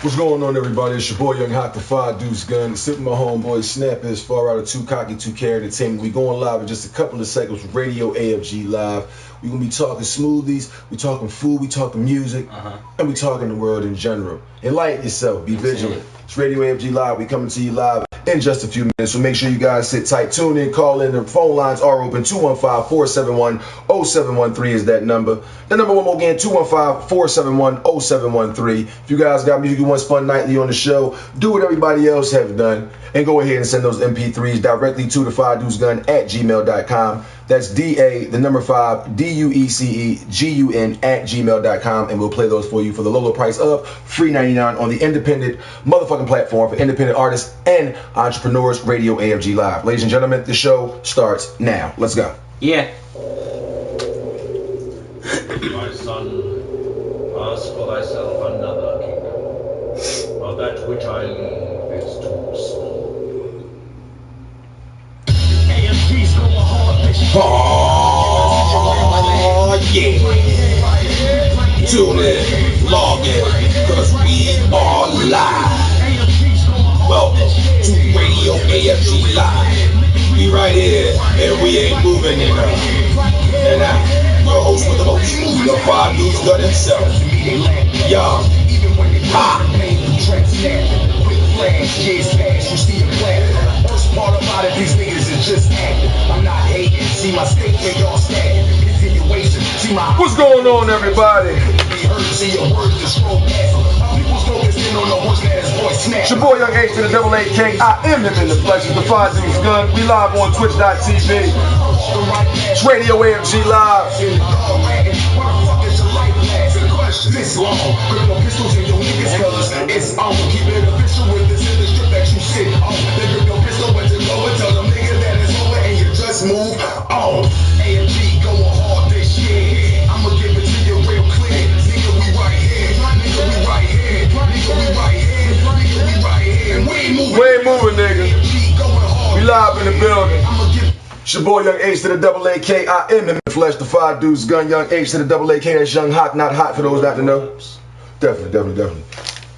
What's going on, everybody? It's your boy Young Hot, the 5 Deuce Gun. Sitting with my homeboy Snap is far out of 2 Cocky 2K Entertainment. We going live in just a couple of seconds with Radio AFG Live. We're going to be talking smoothies, we talking food, we talking music, and we talking the world in general. Enlighten yourself, be vigilant. It's Radio AFG Live. We coming to you live in just a few minutes, so make sure you guys sit tight, tune in, call in. The phone lines are open. 215-471-0713 is that number. The number one more again, 215-471-0713. If you guys got music you want spun nightly on the show, do what everybody else have done and go ahead and send those MP3s directly to the 5deucegun@gmail.com. That's DA, the number 5, DUECEGUN @gmail.com, and we'll play those for you for the low, low price of $3.99 on the independent motherfucking platform for independent artists and entrepreneurs, Radio AFG Live. Ladies and gentlemen, the show starts now. Let's go. Yeah. My son, ask for thyself another kingdom, for that which I leave is too small. AFG's going hard. Oh, yeah. Tune in, log in, cause we are live. Welcome to Radio AFG Live. We right here, and we ain't moving in and out. Your host with the most, the 5 Deuce Gun himself, Young Hot. Worst part about it, these niggas is just acting. I'm not hating. See my state where y'all stand. Continuation. See my. What's going on, everybody? See your words to scroll past. People's focused in on the horseman's voice snap. It's your boy Young H to the double A King. I am him in the flesh. It's the 5 Deuce Gun. We live on Twitch.tv. It's Radio AFG Live. This long, put no pistols in your niggas' cause it's on. Keep it official with this in the strip that you sit on. Then grip your pistol but you go and tell them niggas that it's over and you just move on. AFG going hard this year. I'ma give it to you real clear. Nigga, we right here. Nigga, we right here. Nigga, we right here. Nigga, we right here. And we ain't moving. We ain't moving, nigga. We live in the building. It's your boy Young H to the double A K. I am in the flesh, the 5 Deuce Gun. Young H to the double A K. That's Young Hot, not hot for those not to know. Definitely.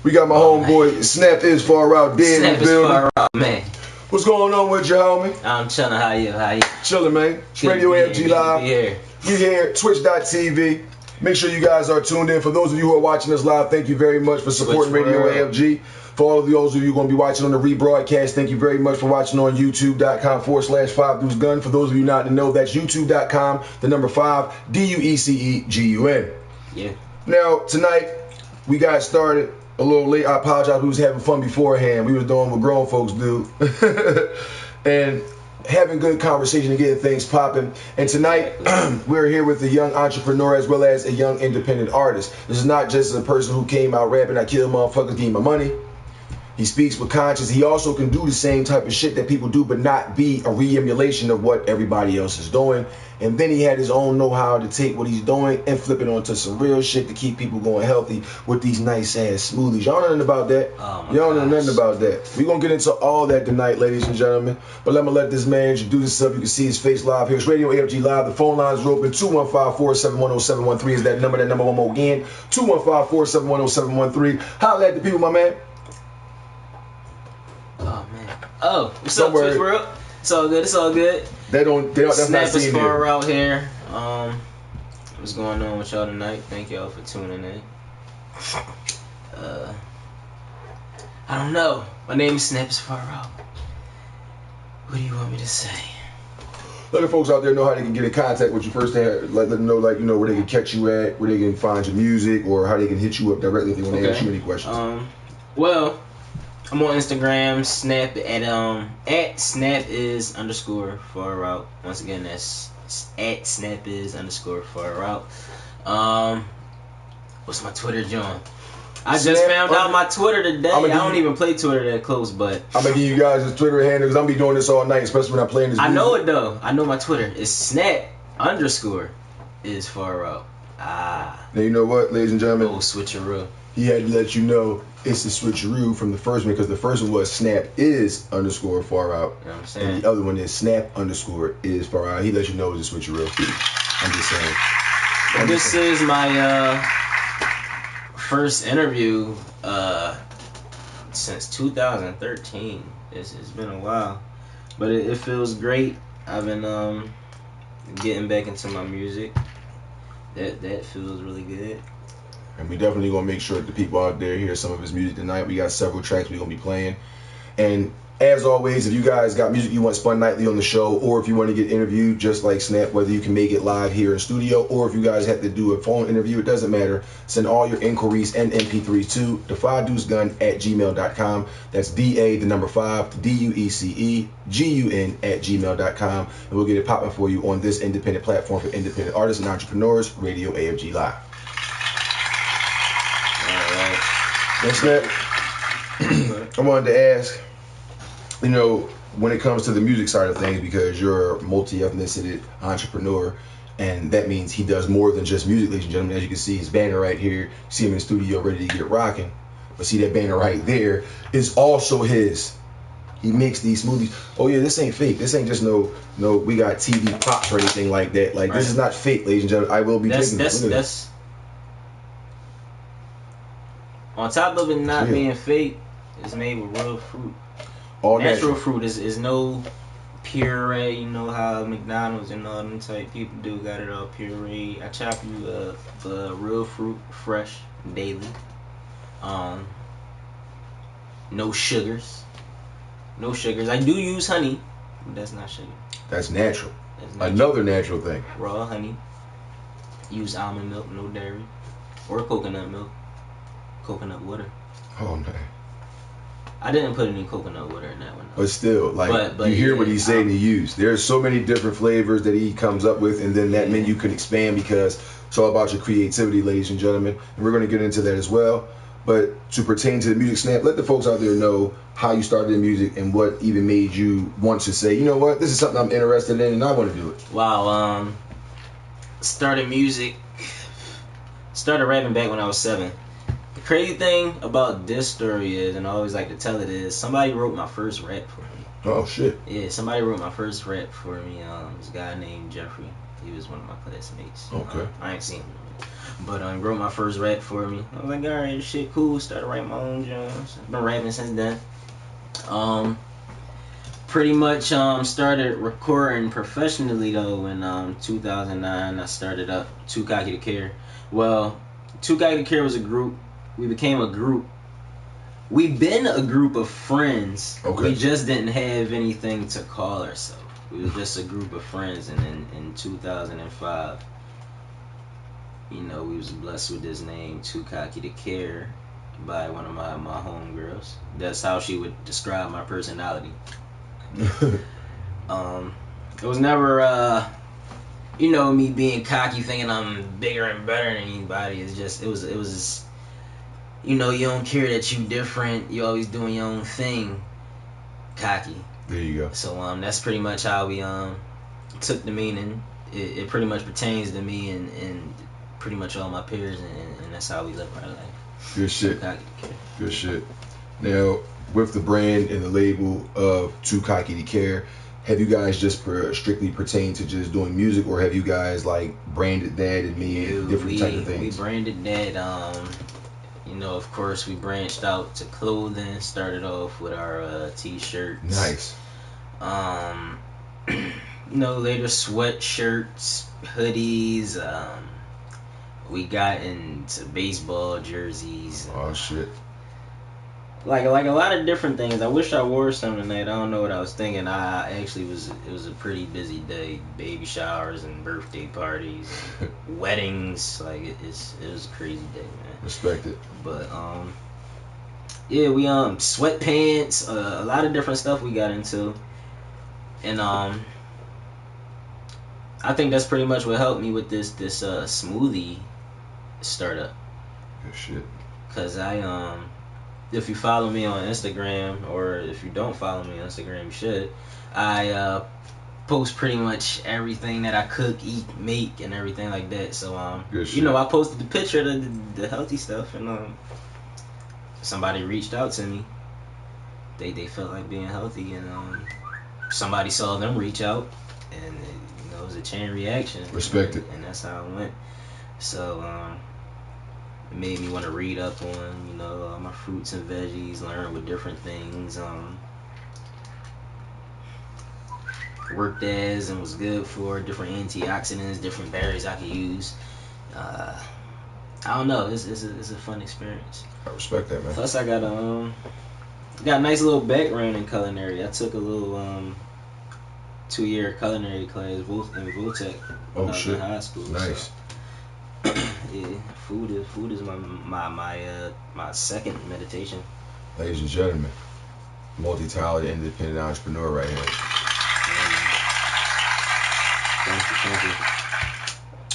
We got my homeboy Snap is far out dead in the building. Snap is far out, man. What's going on with you, homie? I'm chilling. How you? Chilling, man. It's Radio AFG Live. We here, Twitch.tv. Make sure you guys are tuned in. For those of you who are watching us live, thank you very much for supporting Radio AFG. For all of those of you going to be watching on the rebroadcast, thank you very much for watching on youtube.com/5 Deuce Gun. For those of you not to know, that's youtube.com, the number 5, DUECEGUN. Yeah. Now, tonight, we got started a little late. I apologize. We was having fun beforehand. We was doing what grown folks do. And having good conversation and getting things popping. And tonight, we're here with a young entrepreneur as well as a young independent artist. This is not just a person who came out rapping, I kill motherfuckers, give me my money. He speaks with conscience. He also can do the same type of shit that people do, but not be a re-emulation of what everybody else is doing. And then he had his own know-how to take what he's doing and flip it onto some real shit to keep people going healthy with these nice ass smoothies. Y'all know nothing about that? Y'all know nothing about that. We're going to get into all that tonight, ladies and gentlemen. But I'm going to let this man introduce himself. You can see his face live here. It's Radio AFG Live. The phone lines are open. 215-471-0713 is that number. That number one more again. 215-471-0713. Holla at the people, my man. Oh, what's up, Twitch world? It's all good. It's all good. That's Snap not is far out here. What's going on with y'all tonight? Thank y'all for tuning in. I don't know. My name is Snap is far out. What do you want me to say? Let the folks out there know how they can get in contact with you first. Let them know, like, you know, where they can catch you at, where they can find your music, or how they can hit you up directly if they want to ask you any questions. Well, I'm on Instagram, Snap at Snap is _far out. Once again, that's at Snap is _far out. What's my Twitter, John? I just found out my Twitter today. I don't even play Twitter that close, but I'm gonna give you guys his Twitter handle because I'm gonna be doing this all night, especially when I'm playing this music. I know it though. I know my Twitter. It's Snap is far out. Now you know what, ladies and gentlemen? Oh, switcheroo. He had to let you know it's the switcheroo from the first one because the first one was Snap is _far out. You know what I'm saying? And the other one is Snap _ is far out. He let you know it's a switcheroo. I'm just saying. This is my first interview since 2013. It's been a while, but it feels great. I've been getting back into my music. That feels really good. And we definitely gonna make sure that the people out there hear some of his music tonight. We got several tracks we're gonna be playing. And as always, if you guys got music you want spun nightly on the show, or if you want to get interviewed just like Snap, whether you can make it live here in studio, or if you guys have to do a phone interview, it doesn't matter. Send all your inquiries and MP3s to defydeucegun@gmail.com. That's DA the number 5 DUECEGUN @gmail.com, and we'll get it popping for you on this independent platform for independent artists and entrepreneurs, Radio AFG Live. Thanks, Snap. I wanted to ask, you know, when it comes to the music side of things, because you're a multi-ethnicity entrepreneur, and that means he does more than just music, ladies and gentlemen. As you can see, his banner right here, you see him in the studio ready to get rocking. But see that banner right there is also his. He makes these smoothies. Oh yeah, this ain't fake. This ain't just no we got TV pops or anything like that. Like, this is not fake, ladies and gentlemen. I will be taking that's on top of it not being fake, it's made with real fruit. All natural fruit is no puree. You know how McDonald's and all them type people do, got it all puree. I chop you real fruit, fresh, daily. No sugars. No sugars. I do use honey, but that's not sugar. That's natural. Another natural thing. Raw honey. Use almond milk, no dairy, or coconut milk. Coconut water. Oh man. I didn't put any coconut water in that one, though. But still, like, but you hear what he's saying to use. There's so many different flavors that he comes up with, and then that menu can expand, because it's all about your creativity, ladies and gentlemen. And we're going to get into that as well. But to pertain to the music, Snap, let the folks out there know how you started in music and what even made you want to say, you know what, this is something I'm interested in and I want to do it. Wow, started rapping back when I was 7. The crazy thing about this story is, and I always like to tell it, is somebody wrote my first rap for me. Oh shit. Yeah, somebody wrote my first rap for me. This guy named Jeffrey. He was one of my classmates. Okay. I ain't seen him, but he wrote my first rap for me. I was like, all right, shit, cool. Started writing my own jams. Been rapping since then. Pretty much started recording professionally though in 2009. I started up Too Cocky to Care. Well, Too Cocky to Care was a group. We became a group. We've been a group of friends. Okay. We just didn't have anything to call ourselves. We was just a group of friends, and then in 2005, you know, we was blessed with this name, Too Cocky to Care, by one of my homegirls. That's how she would describe my personality. It was never, you know, me being cocky, thinking I'm bigger and better than anybody. It's just, it was, you know, you don't care that you different. You always doing your own thing. Cocky. There you go. So that's pretty much how we took the meaning. It pretty much pertains to me and pretty much all my peers, and that's how we live our life. Good shit. Cocky to Care. Good shit. Now, with the brand and the label of Too Cocky to Care, have you guys just strictly pertained to just doing music, or have you guys like branded that and made different type of things? We branded that. You know, of course, we branched out to clothing. Started off with our t-shirts. Nice. You know, later sweatshirts, hoodies. We got into baseball jerseys. Oh shit. Like a lot of different things. I wish I wore some tonight. I don't know what I was thinking. I actually it was a pretty busy day. Baby showers and birthday parties, and weddings. Like it was a crazy day, man. Respect it. But yeah, we sweatpants, a lot of different stuff we got into, and I think that's pretty much what helped me with this smoothie startup. Good shit. Cause if you follow me on Instagram, or if you don't follow me on Instagram, you should. I post pretty much everything that I cook, eat, make, and everything like that. So you know, I posted the picture of the healthy stuff, and somebody reached out to me. They felt like being healthy, and somebody saw them reach out, and it was a chain reaction. Respect it. And that's how it went. So It made me want to read up on, all my fruits and veggies, learn with different things. Worked as and was good for different antioxidants, different berries I could use. I don't know. It's a fun experience. I respect that, man. Plus, I got a nice little background in culinary. I took a little 2-year culinary class in Voltech when I was in high school. Nice. So, yeah, food is my second meditation. Ladies and gentlemen, multi-talented independent entrepreneur right here. Thank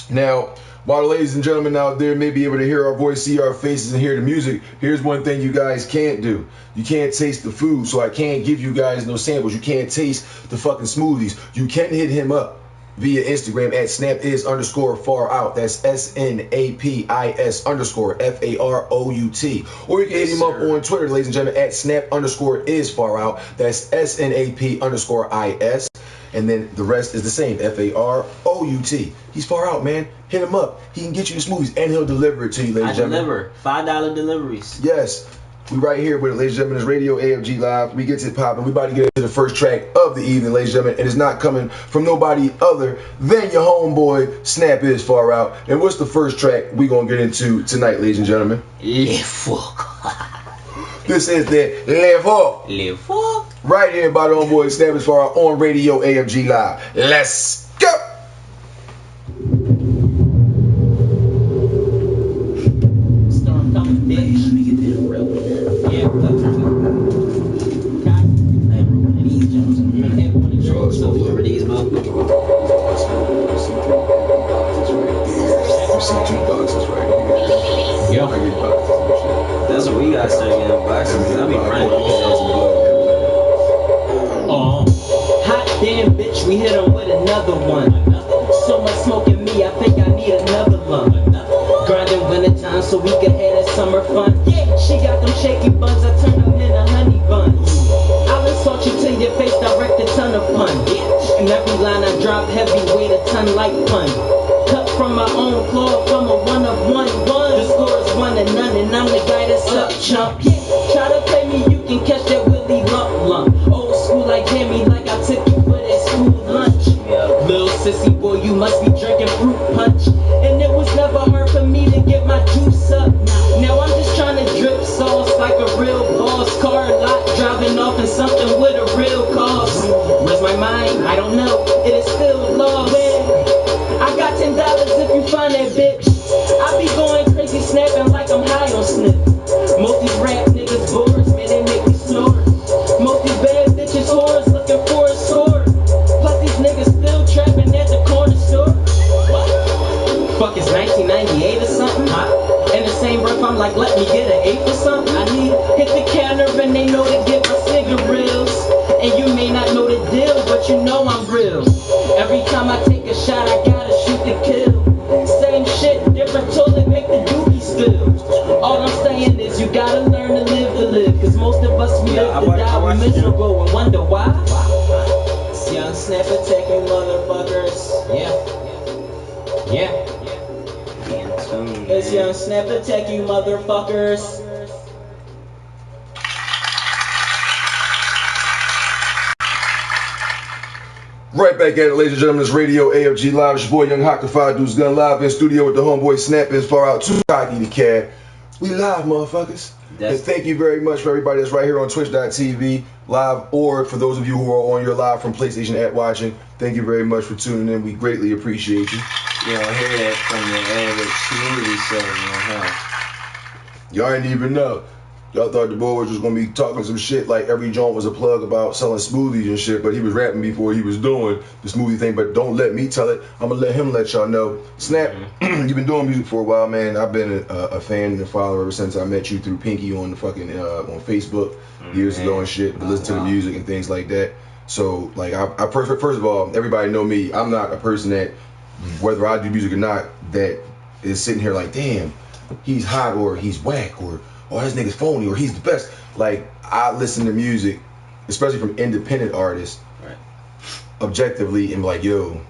you. Now, while the ladies and gentlemen out there may be able to hear our voice, see our faces, and hear the music, here's one thing you guys can't do. You can't taste the food, so I can't give you guys no samples. You can't taste the fucking smoothies. You can hit him up via Instagram at snapis_far out. That's SNAPIS_FAROUT. Or you can hit him up on Twitter, ladies and gentlemen, at snap_isFar out. That's SNAP_IS. And then the rest is the same, FAROUT. He's far out, man. Hit him up. He can get you the smoothies, and he'll deliver it to you, ladies and gentlemen. Deliver. $5 deliveries. Yes. We right here with it, ladies and gentlemen. It's Radio AFG Live. We get it popping. We about to get into the first track of the evening, ladies and gentlemen. And it's not coming from nobody other than your homeboy, Snap Is Far Out. And what's the first track we going to get into tonight, ladies and gentlemen? Le Fuck. This is the Le Fuck. Le Fuck. Right here by the homeboy, Snap Is Far Out on Radio AFG Live. Let's go. Storm coming, bitch. Let me get that real one. Yeah, I ain't one of these Jones. You ain't had one of these Jones. Remember these, bro? You see 2 boxes right here. Yo. I get boxes and shit. That's what we got to start getting boxes. I'll be running these ass blue. Hot damn bitch, we hit him with another one. So much smoke in me, I think I need another lung. Grinding wintertime so we can have that summer fun. Yeah, she got them shaky buns, I turn them into honey buns. I'll insult you till your face direct a ton of pun. And every line I drop heavy, weight a ton like pun. Cut from my own claw, from a one of one. The score is 1-0, and I'm the guy that's up, chump. Yeah, try to play me, you can catch that Willie lump. Old school like Jimmy, like I took you for that school lunch. Little sissy boy, you must be drinking fruit punch. And it was never hard for me to get my juice up. Now I'm just trying to drip sauce like a real boss. Car lot driving off in something with a real cost. Where's my mind? I don't know. It is still lost. I got $10 if you find that bitch. I be going crazy snapping like I'm high on snip. Most these rap niggas bored, man, they make me snore. Most these bad bitches whores looking for a sword. Plus these niggas still trapping at the corner store. What? Fuck, it's 1998 or something? In the same breath, I'm like, let me get an 8 or something. I need hit the counter and they know to get my cigarettes. And you may not know the deal, but you know I'm real. Every time I take a shot, I gotta shoot to kill. Same shit, different toilet, make the dookie still. All I'm saying is you gotta learn to live. Cause most of us, we live to die, we miserable and wonder why. It's young snap attacking motherfuckers. Yeah. It's young snap attacking motherfuckers. Right back at it, ladies and gentlemen. It's Radio AFG Live. It's your boy Young Hawk, the 5 Dudes Gun, live in studio with the homeboy Snap Is Far Out, too cocky to care. We live, motherfuckers. And thank you very much for everybody that's right here on Twitch.tv live, or for those of you who are on your live from PlayStation at watching. Thank you very much for tuning in. We greatly appreciate you. You don't hear that from your average community seller, Y'all didn't even know. Y'all thought the boy was just gonna be talking some shit like every joint was a plug about selling smoothies and shit, but he was rapping before he was doing the smoothie thing. But don't let me tell it. I'm gonna let him let y'all know. Snap, you've been doing music for a while, man. I've been a fan and a follower ever since I met you through Pinky on the fucking on Facebook years ago and shit. To listen to the music and things like that. So like, I first of all, everybody know me. I'm not a person that, whether I do music or not, that is sitting here like, damn, he's hot or he's whack or this nigga's phony or he's the best. Like, I listen to music, especially from independent artists, objectively, and be like, yo,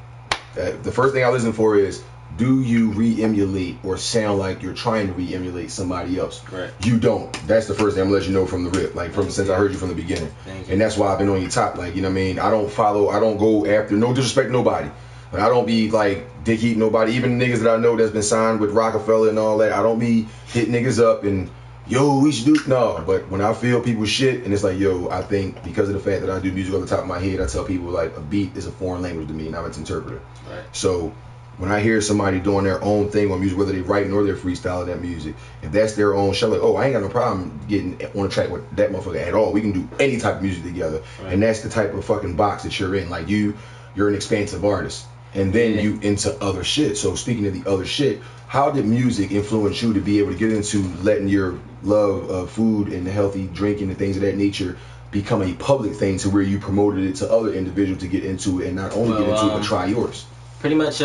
the first thing I listen for is, do you re-emulate or sound like you're trying to re-emulate somebody else? Right. You don't. That's the first thing I'm gonna let you know from the rip, like since I heard you from the beginning. And that's why I've been on your top, like, you know what I mean? I don't go after, no disrespect to nobody, but I don't be like dick eating nobody, even niggas that I know that's been signed with Rockefeller and all that. I don't be hitting niggas up and yo, we should do no. But when I feel people's shit and it's like, yo, I think because of the fact that I do music on the top of my head, I tell people like a beat is a foreign language to me and I'm its interpreter. Right. So when I hear somebody doing their own thing on music, whether they writing or they're freestyling that music, if that's their own show, like, oh, I ain't got no problem getting on a track with that motherfucker at all. We can do any type of music together. Right. And that's the type of fucking box that you're in. Like you're an expansive artist. And then you into other shit. So speaking of the other shit, how did music influence you to be able to get into letting your love of food and healthy drinking and things of that nature become a public thing to where you promoted it to other individuals to get into it and not only get into it but try yours? Pretty much,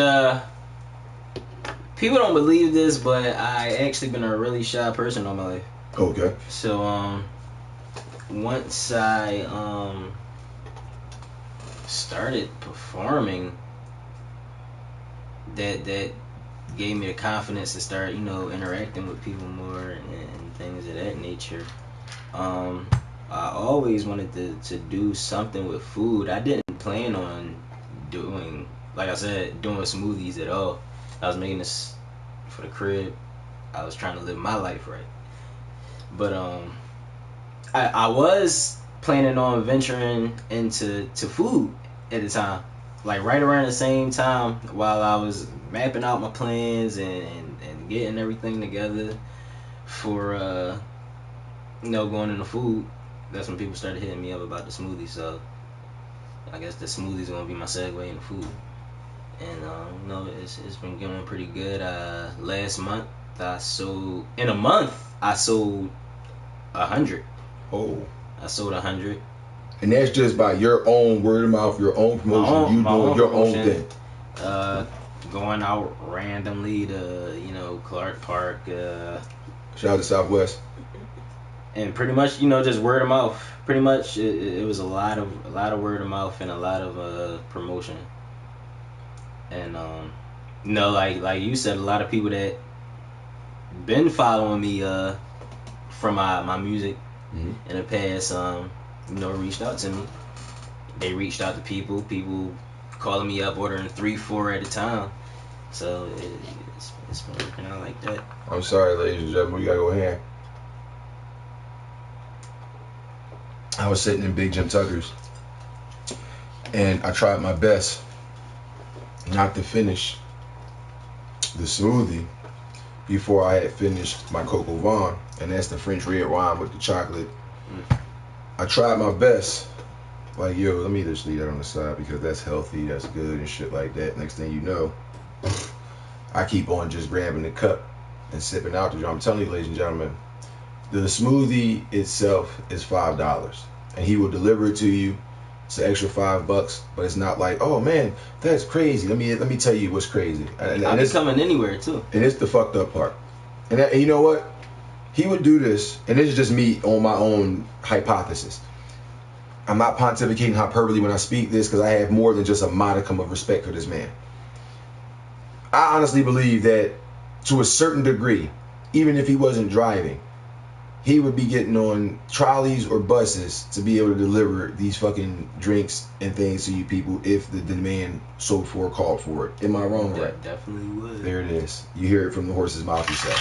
people don't believe this, but I actually been a really shy person all my life. Okay. So, once I, started performing, that gave me the confidence to start, interacting with people more and things of that nature. I always wanted to do something with food. I didn't plan on doing, like I said, doing smoothies at all. I was making this for the crib. I was trying to live my life right. But I was planning on venturing into food at the time. Like right around the same time while I was mapping out my plans and getting everything together for going into food. That's when people started hitting me up about the smoothie. So I guess the smoothie's gonna be my segue into food. And it's been going pretty good. Last month I sold 100. Oh. I sold 100. And that's just by your own word of mouth, your own promotion, you doing your own thing. Going out randomly to Clark Park. Shout out to Southwest. And pretty much just word of mouth. Pretty much it was a lot of word of mouth and a lot of promotion. And like you said, a lot of people that been following me from my music in the past reached out to me. They reached out to people calling me up, ordering 3-4 at a time. So it's been working out like that. I'm sorry, ladies and gentlemen, we gotta go here. I was sitting in Big Jim Tucker's and I tried my best not to finish the smoothie before I had finished my Coco Vaughn, and that's the French red wine with the chocolate. I tried my best, like, yo, let me just leave that on the side because that's healthy, that's good and shit like that. Next thing you know, I keep on just grabbing the cup and sipping out the jar. I'm telling you, ladies and gentlemen, the smoothie itself is $5, and he will deliver it to you. It's an extra $5, but it's not like, oh man, that's crazy. Let me tell you what's crazy. And I'll be coming anywhere too. And it's the fucked up part. And you know what? He would do this, and this is just me on my own hypothesis. I'm not pontificating hyperbole when I speak this because I have more than just a modicum of respect for this man. I honestly believe that to a certain degree, even if he wasn't driving, he would be getting on trolleys or buses to be able to deliver these fucking drinks and things to you people if the demand so for called for it. Am I wrong? Right? Definitely would. There it is. You hear it from the horse's mouth yourself.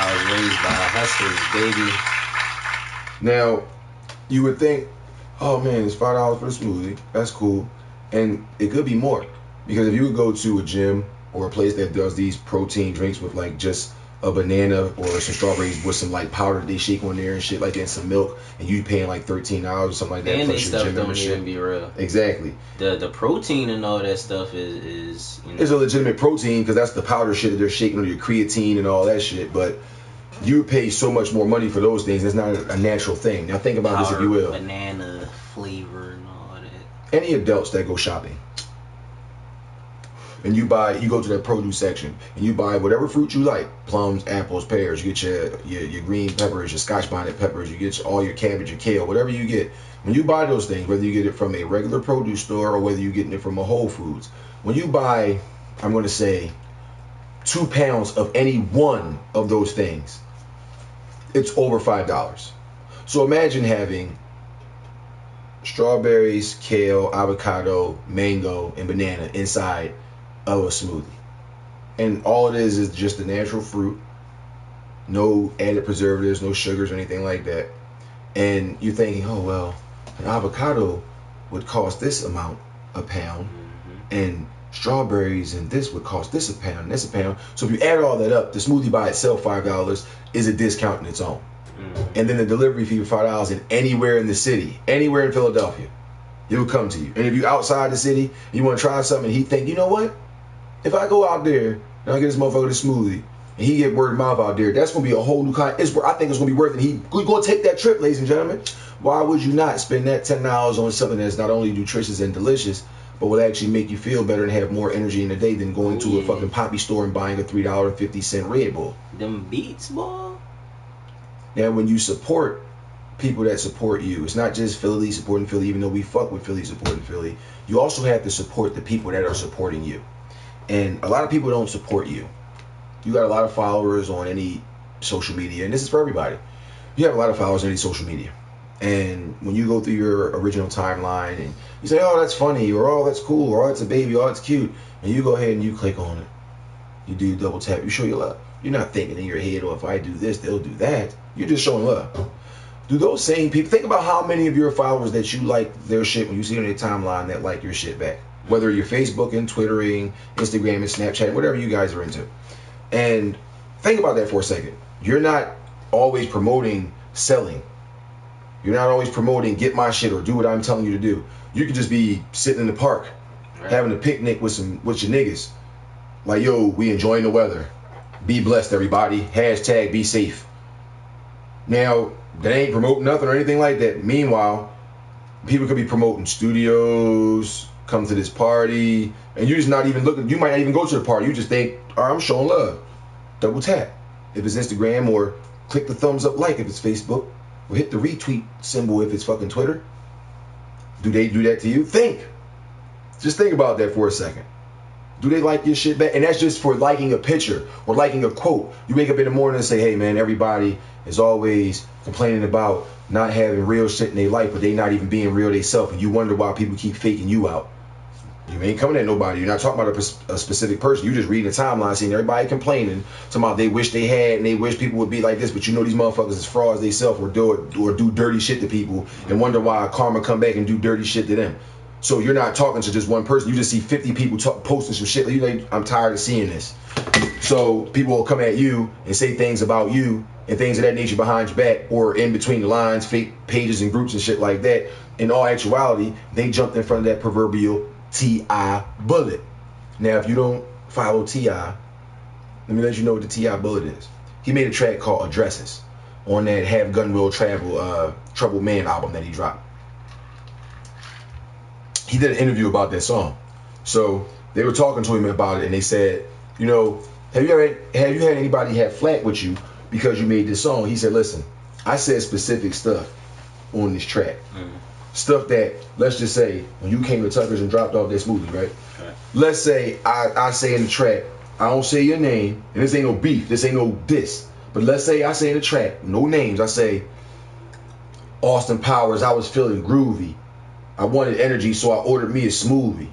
I was raised by hustlers, baby. Now, you would think, oh man, it's $5 for the smoothie. That's cool. And it could be more. Because if you would go to a gym or a place that does these protein drinks with like just a banana or some strawberries with some like powder they shake on there and shit like that and some milk, and you paying like $13 or something like that. And they stuff don't even be real. Exactly. The protein and all that stuff is it's a legitimate protein because that's the powder shit that they're shaking on your creatine and all that shit. But you pay so much more money for those things. It's not a natural thing. Now think about this, if you will. Banana flavor and all that. Any adults that go shopping and you go to that produce section and you buy whatever fruit you like, plums, apples, pears, you get your green peppers, your scotch bonnet peppers, you get all your cabbage, your kale, whatever you get. When you buy those things, whether you get it from a regular produce store or whether you're getting it from a Whole Foods, when you buy, I'm going to say 2 pounds of any one of those things, it's over $5. So imagine having strawberries, kale, avocado, mango, and banana inside of a smoothie. And all it is just the natural fruit, no added preservatives, no sugars or anything like that. And you're thinking, oh, well, an avocado would cost this amount a pound, and strawberries and this would cost this a pound and this a pound. So if you add all that up, the smoothie by itself, $5, is a discount in its own. And then the delivery fee for $5, and anywhere in the city, anywhere in Philadelphia, it will come to you. And if you're outside the city, and you want to try something, and he think, you know what? If I go out there and I get this motherfucker this smoothie, and he get word of mouth out there, that's going to be a whole new kind. I think it's going to be worth it. We're going to take that trip, ladies and gentlemen. Why would you not spend that $10 on something that's not only nutritious and delicious, but will actually make you feel better and have more energy in the day than going to a fucking poppy store and buying a $3.50 Red Bull? Them beats, boy. Now, when you support people that support you, it's not just Philly supporting Philly, even though we fuck with Philly supporting Philly. You also have to support the people that are supporting you. And a lot of people don't support you. You got a lot of followers on any social media, and this is for everybody. You have a lot of followers on any social media. And when you go through your original timeline and you say, oh, that's funny, or oh, that's cool, or oh, that's a baby, oh, that's cute, and you go ahead and you click on it. You do double tap, you show your love. You're not thinking in your head, oh, if I do this, they'll do that. You're just showing love. Do those same people, think about how many of your followers that you like their shit when you see it on their timeline that like your shit back. Whether you're Facebooking, Twittering, Instagram, and Snapchat, whatever you guys are into. And think about that for a second. You're not always promoting selling. You're not always promoting get my shit or do what I'm telling you to do. You could just be sitting in the park, having a picnic with your niggas. Like, yo, we enjoying the weather. Be blessed, everybody. Hashtag be safe. Now, that ain't promoting nothing or anything like that. Meanwhile, people could be promoting studios, come to this party, and you're just not even looking. You might not even go to the party. You just think, all right, I'm showing love. Double tap. If it's Instagram, or click the thumbs up like if it's Facebook, or hit the retweet symbol if it's fucking Twitter. Do they do that to you? Just think about that for a second. Do they like your shit back? And that's just for liking a picture or liking a quote. You wake up in the morning and say, hey man, everybody is always complaining about not having real shit in their life, but they not even being real themselves, and you wonder why people keep faking you out. You ain't coming at nobody. You're not talking about a specific person. You just reading the timeline, seeing everybody complaining, talking about they wish they had and they wish people would be like this, but you know these motherfuckers is frauds themselves or do dirty shit to people and wonder why karma come back and do dirty shit to them. So you're not talking to just one person. You just see 50 people posting some shit. You're like, I'm tired of seeing this. So people will come at you and say things about you and things of that nature behind your back or in between the lines, fake pages and groups and shit like that. In all actuality, they jumped in front of that proverbial T.I. bullet. Now, if you don't follow T.I., let me let you know what the T.I. bullet is. He made a track called Addresses on that Have Gun Will Travel Troubled Man album that he dropped. He did an interview about that song. So they were talking to him about it, and they said, you know, have you had anybody have flack with you because you made this song? He said, listen, I said specific stuff on this track. Stuff that, let's just say, when you came to Tucker's and dropped off that smoothie, right? Let's say I say in the track, I don't say your name, and this ain't no beef, this ain't no diss, but let's say I say in the track, no names, I say, Austin Powers, I was feeling groovy. I wanted energy, so I ordered me a smoothie.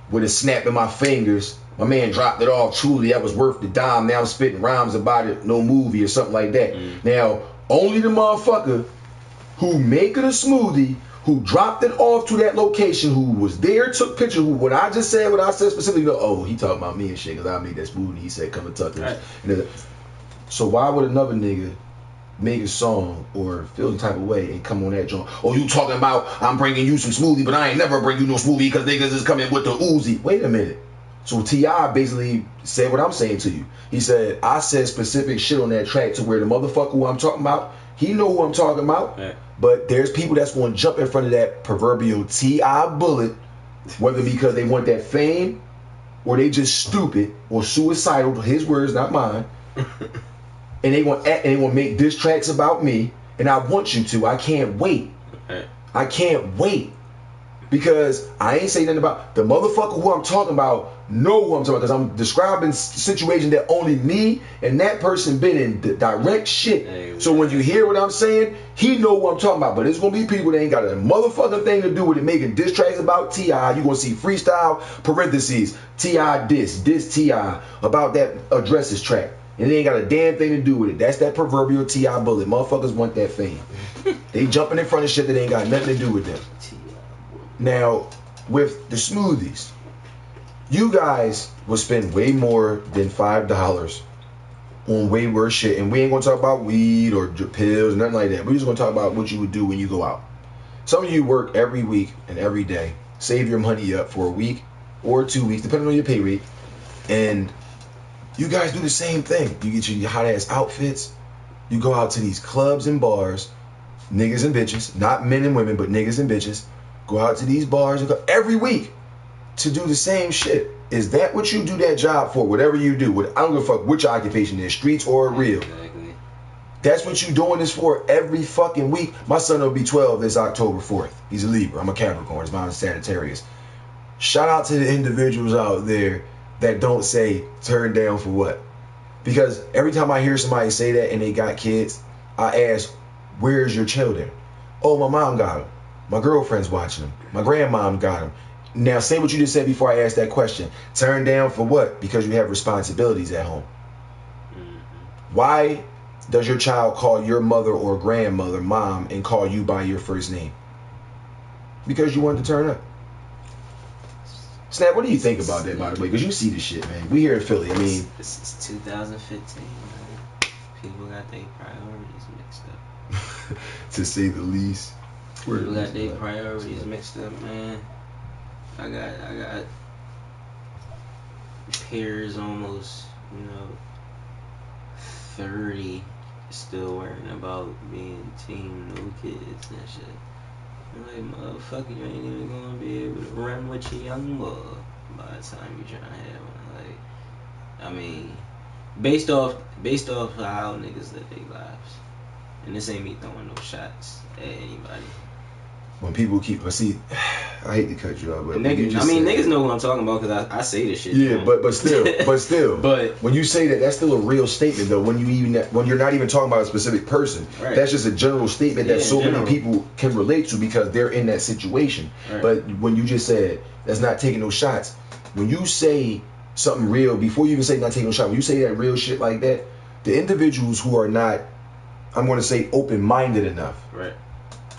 With a snap in my fingers, my man dropped it off. Truly, that was worth the dime. Now I'm spitting rhymes about it, no movie or something like that. Now, only the motherfucker who made it a smoothie, who dropped it off to that location, who was there, took picture, who, what I said specifically, oh, he talking about me and shit, because I made that smoothie. He said, come to Tucker's. Right. So why would another nigga make a song or feel the type of way and come on that joint? Oh, you talking about I'm bringing you some smoothie, but I ain't never bring you no smoothie because niggas is coming with the Uzi. Wait a minute. So T.I. basically said what I'm saying to you. He said, I said specific shit on that track to where the motherfucker who I'm talking about, he know who I'm talking about. Right. But there's people that's going to jump in front of that proverbial T.I. bullet, whether because they want that fame or they just stupid or suicidal, his words, not mine. And they want to make diss tracks about me, and I want you to. I can't wait. I can't wait. Because I ain't saying nothing about the motherfucker who I'm talking about. Know who I'm talking about, because I'm describing situations that only me and that person been in direct shit. Hey, so when you hear what I'm saying, he know what I'm talking about. But it's gonna be people that ain't got a motherfucking thing to do with it making diss tracks about T.I. You gonna see freestyle parentheses T.I. diss T.I. about that addresses track. And it ain't got a damn thing to do with it. That's that proverbial T.I. bullet. Motherfuckers want that fame. They jumping in front of shit that ain't got nothing to do with them. Now, with the smoothies, you guys will spend way more than $5 on way worse shit. And we ain't gonna talk about weed or pills, nothing like that. We're just gonna talk about what you would do when you go out. Some of you work every week and every day. Save your money up for a week or 2 weeks, depending on your pay rate. And you guys do the same thing. You get your hot ass outfits. You go out to these clubs and bars, niggas and bitches, not men and women, but niggas and bitches. Go out to these bars and go every week to do the same shit. Is that what you do that job for? Whatever you do, I don't give a fuck which occupation it is, streets or real. Exactly. That's what you doing this for every fucking week. My son will be 12 this October 4th. He's a Libra. I'm a Capricorn. His mom's a Sagittarius. Shout out to the individuals out there that don't say turn down for what. Because every time I hear somebody say that and they got kids, I ask, where's your children? Oh, my mom got them. My girlfriend's watching them. My grandmom got them. Now, say what you just said before I asked that question. Turn down for what? Because you have responsibilities at home. Mm-hmm. Why does your child call your mother or grandmother mom and call you by your first name? Because you wanted to turn up. Snap, what do you think about that, by the way? Because you see the shit, man. We here in Philly. I mean, it's 2015, man. People got their priorities mixed up. to say the least. People got their priorities mixed up, man. I got peers almost, 30 still worrying about being teen, no kids and shit. I'm like, motherfucker, you ain't even gonna be able to run with your young boy by the time you trying to have one. Like, I mean, based off how niggas live their lives. And this ain't me throwing no shots at anybody. When people keep, see, I hate to cut you off, but niggas know what I'm talking about because I say this shit. Yeah, but still, but when you say that, that's still a real statement though. When you're not even talking about a specific person, right. That's just a general statement that so many people can relate to because they're in that situation. Right. But when you just said that's not taking no shots, when you say something real before you even say not taking no shot, when you say that real shit like that, the individuals who are not, I'm going to say, open-minded enough. Right.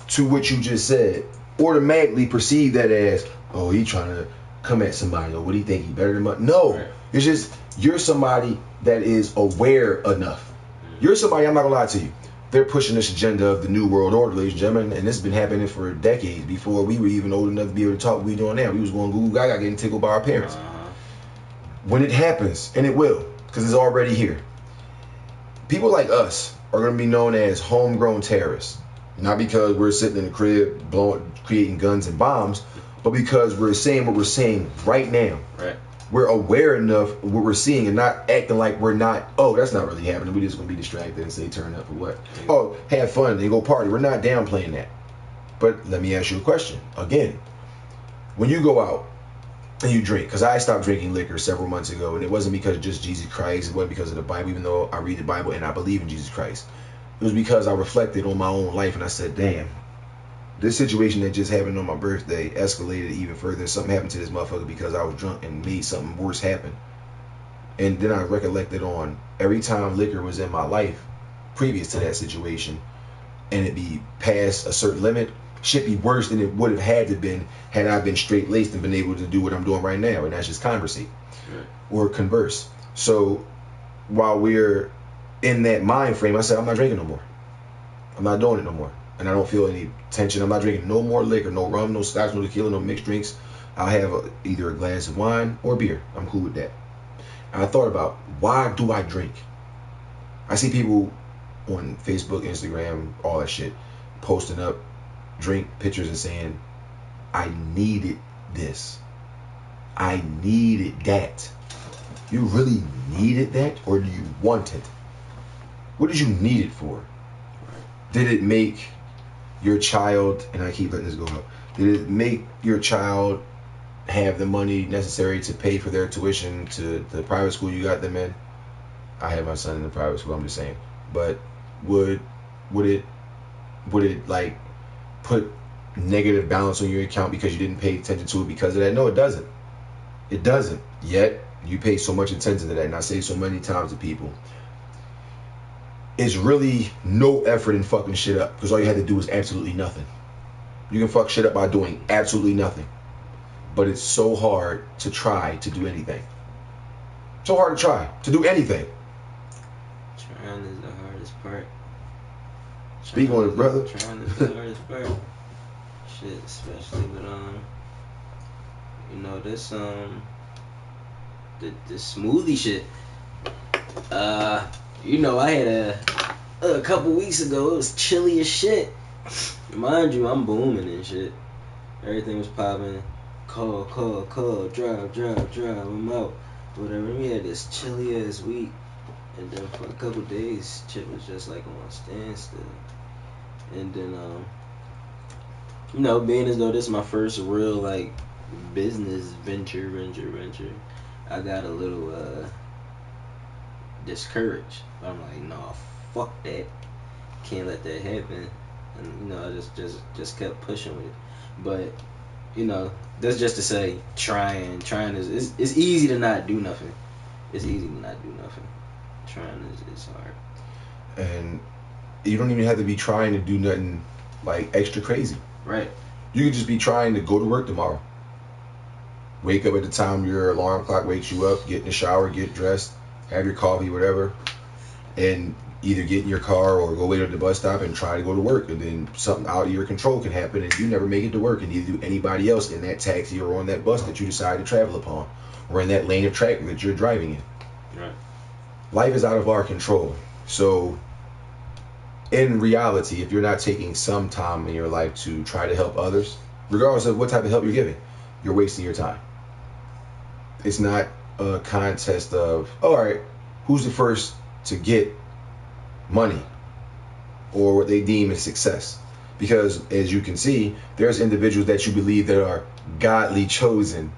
To what you just said, automatically perceive that as, oh, he trying to come at somebody, or what do you think, he better than me? No, right. It's just, you're somebody that is aware enough. You're somebody, I'm not gonna lie to you, they're pushing this agenda of the new world order, ladies and gentlemen, and this has been happening for decades before we were even old enough to be able to talk what we doing now. We was going Google Gaga getting tickled by our parents. When it happens, and it will, because it's already here, people like us are gonna be known as homegrown terrorists. Not because we're sitting in the crib creating guns and bombs, but because we're saying what we're saying right now. Right. We're aware enough of what we're seeing and not acting like we're not, oh, that's not really happening. We're just going to be distracted and say turn up for what? Yeah. Oh, have fun and go party. We're not downplaying that. But let me ask you a question. Again, when you go out and you drink, because I stopped drinking liquor several months ago, and it wasn't because of just Jesus Christ. It wasn't because of the Bible, even though I read the Bible and I believe in Jesus Christ. It was because I reflected on my own life and I said, damn, this situation that just happened on my birthday escalated even further. Something happened to this motherfucker because I was drunk and made something worse happen. And then I recollected on every time liquor was in my life previous to that situation and it be past a certain limit, shit be worse than it would have had to been had I been straight laced and been able to do what I'm doing right now, and that's just conversate or converse. So while we're in that mind frame, I said, I'm not drinking no more. I'm not doing it no more. And I don't feel any tension. I'm not drinking no more liquor, no rum, no scotch, no tequila, no mixed drinks. I'll have either a glass of wine or beer. I'm cool with that. And I thought about, why do I drink? I see people on Facebook, Instagram, all that shit, posting up drink pictures and saying, I needed this. I needed that. You really needed that, or do you want it? What did you need it for? Did it make your child, and I keep letting this go up, Did it make your child have the money necessary to pay for their tuition to the private school you got them in? I had my son in the private school, I'm just saying. But would it like put negative balance on your account because you didn't pay attention to it because of that? No, it doesn't. It doesn't. Yet you pay so much attention to that, and I say so many times to people, it's really no effort in fucking shit up, because all you had to do is absolutely nothing. You can fuck shit up by doing absolutely nothing. But it's so hard to try to do anything. So hard to try to do anything. Trying is the hardest part. Speak on it, brother. Trying is the hardest part. Shit, especially with you know, this the smoothie shit. You know, I had a couple weeks ago, it was chilly as shit. Mind you, I'm booming and shit. Everything was popping. Call, drive, I'm out. Whatever. We had this chilly ass week. And then for a couple days, shit was just like on standstill. And then, you know, being as though this is my first real, like, business venture, I got a little, discouraged. I'm like, nah, fuck that. Can't let that happen. And, you know, I just kept pushing with it. But, you know, that's just to say, trying is, it's easy to not do nothing. It's easy to not do nothing. Trying is hard. And you don't even have to be trying to do nothing like extra crazy. Right. You could just be trying to go to work tomorrow. Wake up at the time your alarm clock wakes you up, get in the shower, get dressed, have your coffee, whatever, and either get in your car or go wait at the bus stop and try to go to work. And then something out of your control can happen and you never make it to work, and neither do anybody else in that taxi or on that bus that you decide to travel upon, or in that lane of traffic that you're driving in. Right. Life is out of our control. So in reality, if you're not taking some time in your life to try to help others, regardless of what type of help you're giving, you're wasting your time. It's not a contest of, all right, who's the first to get money or what they deem as success. Because as you can see, there's individuals that you believe that are godly chosen,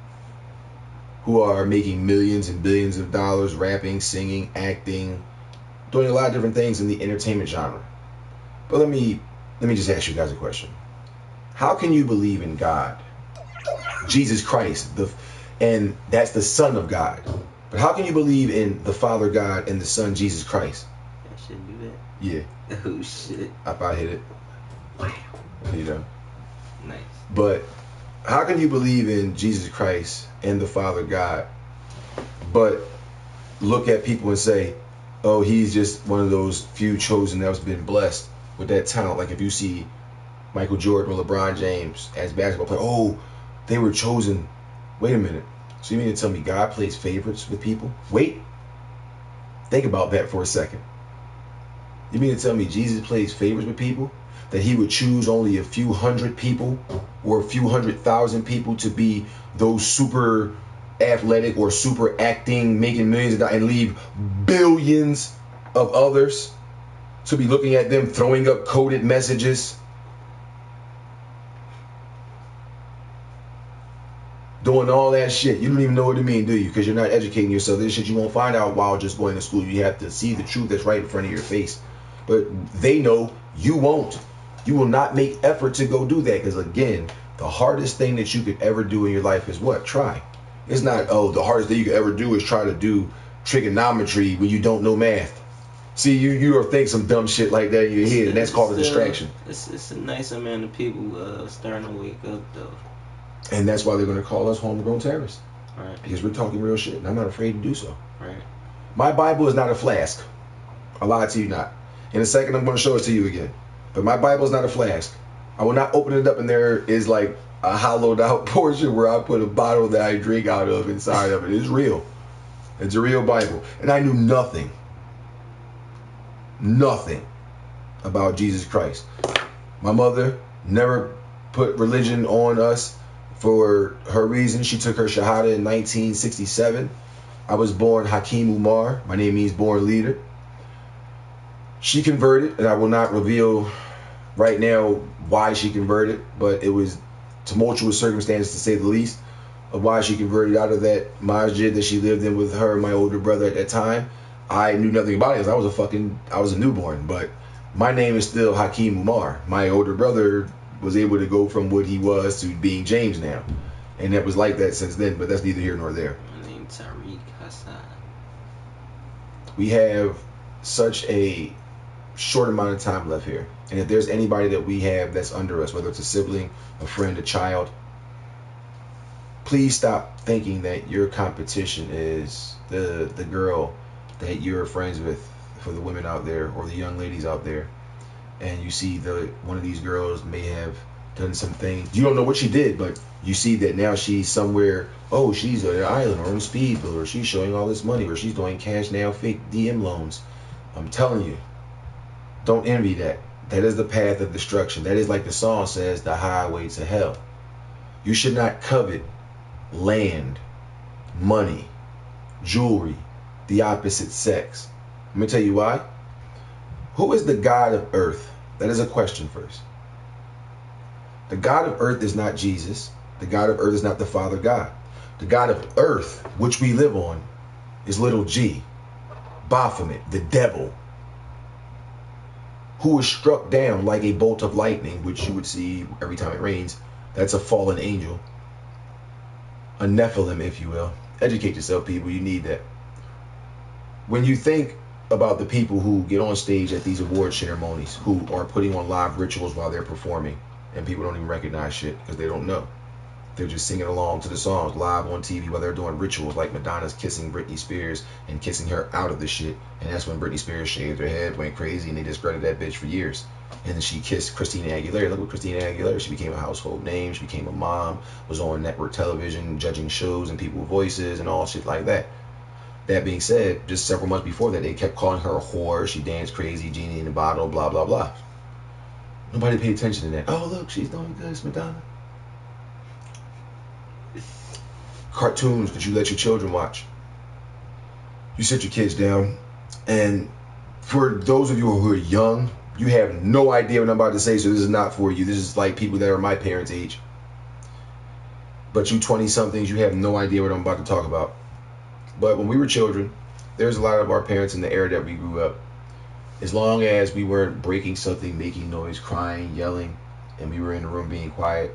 who are making millions and billions of dollars, rapping, singing, acting, doing a lot of different things in the entertainment genre. But let me just ask you guys a question. How can you believe in God, Jesus Christ, and that's the Son of God? But how can you believe in the Father God and the Son Jesus Christ? I should do that. Yeah. Oh shit. I hit it. You know. Nice. But how can you believe in Jesus Christ and the Father God, but look at people and say, oh, he's just one of those few chosen that's been blessed with that talent? Like if you see Michael Jordan or LeBron James as basketball player, oh, they were chosen. Wait a minute. So you mean to tell me God plays favorites with people? Wait. Think about that for a second. You mean to tell me Jesus plays favorites with people? That he would choose only a few hundred people or a few 100,000 people to be those super athletic or super acting, making millions of dollars, and leave billions of others to be looking at them throwing up coded messages, doing all that shit? You don't even know what it means, do you? Because you're not educating yourself. This shit you won't find out while just going to school. You have to see the truth that's right in front of your face. But they know, you won't. You will not make effort to go do that, because again, the hardest thing that you could ever do in your life is what? Try. It's not, oh, the hardest thing you could ever do is try to do trigonometry when you don't know math. See, you are thinking some dumb shit like that in your head, and that's called a distraction. It's a nice amount of people starting to wake up, though. And that's why they're going to call us homegrown terrorists. Right. Because we're talking real shit, and I'm not afraid to do so. Right. My Bible is not a flask. I'll lie to you not. In a second, I'm going to show it to you again. But my Bible is not a flask. I will not open it up and there is like a hollowed out portion where I put a bottle that I drink out of inside of it. It's real. It's a real Bible. And I knew nothing about Jesus Christ. My mother never put religion on us for her reason. She took her Shahada in 1967. I was born Hakeem Umar. My name means born leader. She converted, and I will not reveal right now why she converted, but it was tumultuous circumstances, to say the least, of why she converted out of that masjid that she lived in with her and my older brother at that time. I knew nothing about it because I was a newborn. But my name is still Hakeem Umar. My older brother was able to go from what he was to being James now. And that was like that since then, but that's neither here nor there. My name's Tariq Hassan. We have such a short amount of time left here. And if there's anybody that we have that's under us, whether it's a sibling, a friend, a child, please stop thinking that your competition is the girl that you're friends with, for the women out there or the young ladies out there. And you see one of these girls may have done some things. You don't know what she did, but you see that now she's somewhere. Oh, she's on an island or on Speedboat, or she's showing all this money, or she's doing cash now, fake DM loans. I'm telling you, don't envy that. That is the path of destruction. That is, like the song says, the highway to hell. You should not covet land, money, jewelry, the opposite sex. Let me tell you why. Who is the God of earth? That is a question first. The God of earth is not Jesus. The God of earth is not the Father God. The God of earth, which we live on, is little g, Baphomet, the devil, who was struck down like a bolt of lightning, which you would see every time it rains. That's a fallen angel. A Nephilim, if you will. Educate yourself, people. You need that. When you think about the people who get on stage at these award ceremonies, who are putting on live rituals while they're performing, and people don't even recognize shit because they don't know. They're just singing along to the songs live on TV while they're doing rituals, like Madonna's kissing Britney Spears and kissing her out of the shit. And that's when Britney Spears shaved her head, went crazy, and they discredited that bitch for years. And then she kissed Christina Aguilera. Look what Christina Aguilera, she became a household name. She became a mom, was on network television, judging shows and People's Voices and all shit like that. That being said, just several months before that, they kept calling her a whore. She danced crazy, genie in the bottle, blah, blah, blah. Nobody paid attention to that. Oh, look, she's doing good, it's Madonna. Cartoons that you let your children watch. You sit your kids down, and for those of you who are young, you have no idea what I'm about to say, so this is not for you. This is like people that are my parents' age. But you 20-somethings, you have no idea what I'm about to talk about. But when we were children, there's a lot of our parents in the era that we grew up. As long as we weren't breaking something, making noise, crying, yelling, and we were in the room being quiet,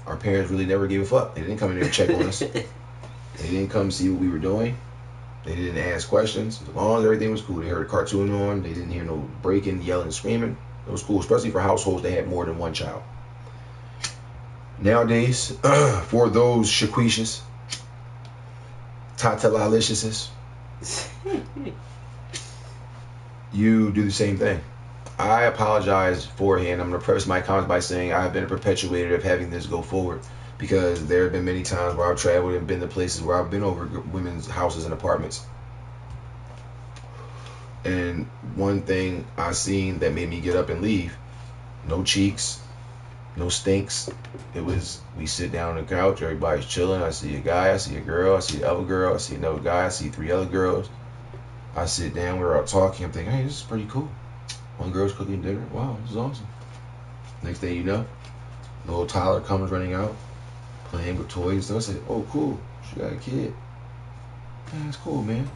our parents really never gave a fuck. They didn't come in there and check on us. They didn't come see what we were doing. They didn't ask questions. As long as everything was cool. They heard a cartoon on. They didn't hear no breaking, yelling, screaming. It was cool, especially for households that had more than one child. Nowadays, for those shaquishas, tatalaliciouses, you do the same thing. I apologize beforehand. I'm going to preface my comments by saying I've been a perpetuator of having this go forward, because there have been many times where I've traveled and been to places where I've been over women's houses and apartments. And one thing I seen that made me get up and leave, no cheeks, no stinks. It was, we sit down on the couch, everybody's chilling. I see a guy, I see a girl, I see the other girl, I see another guy, I see 3 other girls. I sit down, we're out talking. I'm thinking, hey, this is pretty cool. One girl's cooking dinner. Wow, this is awesome. Next thing you know, little Tyler comes running out, playing with toys. So I said, oh, cool. She got a kid. Yeah, that's cool, man.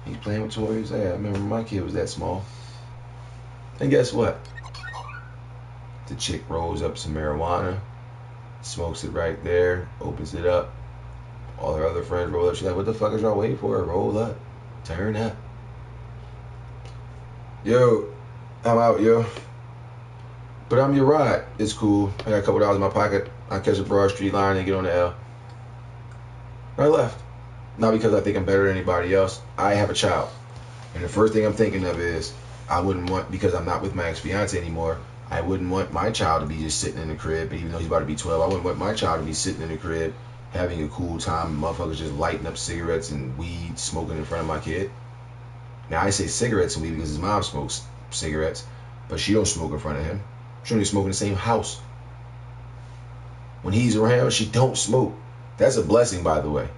He's playing with toys. Yeah, I remember my kid was that small. And guess what? The chick rolls up some marijuana, smokes it right there, opens it up. All her other friends roll up. She's like, what the fuck is y'all waiting for? Roll up. Turn up. Yo, I'm out, yo. But I'm your ride. It's cool. I got a couple dollars in my pocket. I catch a Broad Street line and get on the L. I left. Not because I think I'm better than anybody else. I have a child. And the first thing I'm thinking of is, I wouldn't want, because I'm not with my ex-fiance anymore, I wouldn't want my child to be just sitting in the crib, even though he's about to be 12, I wouldn't want my child to be sitting in the crib having a cool time, motherfuckers just lighting up cigarettes and weed, smoking in front of my kid. Now, I say cigarettes and weed because his mom smokes cigarettes, but she don't smoke in front of him. She don't even smoke in the same house. When he's around, she don't smoke. That's a blessing, by the way.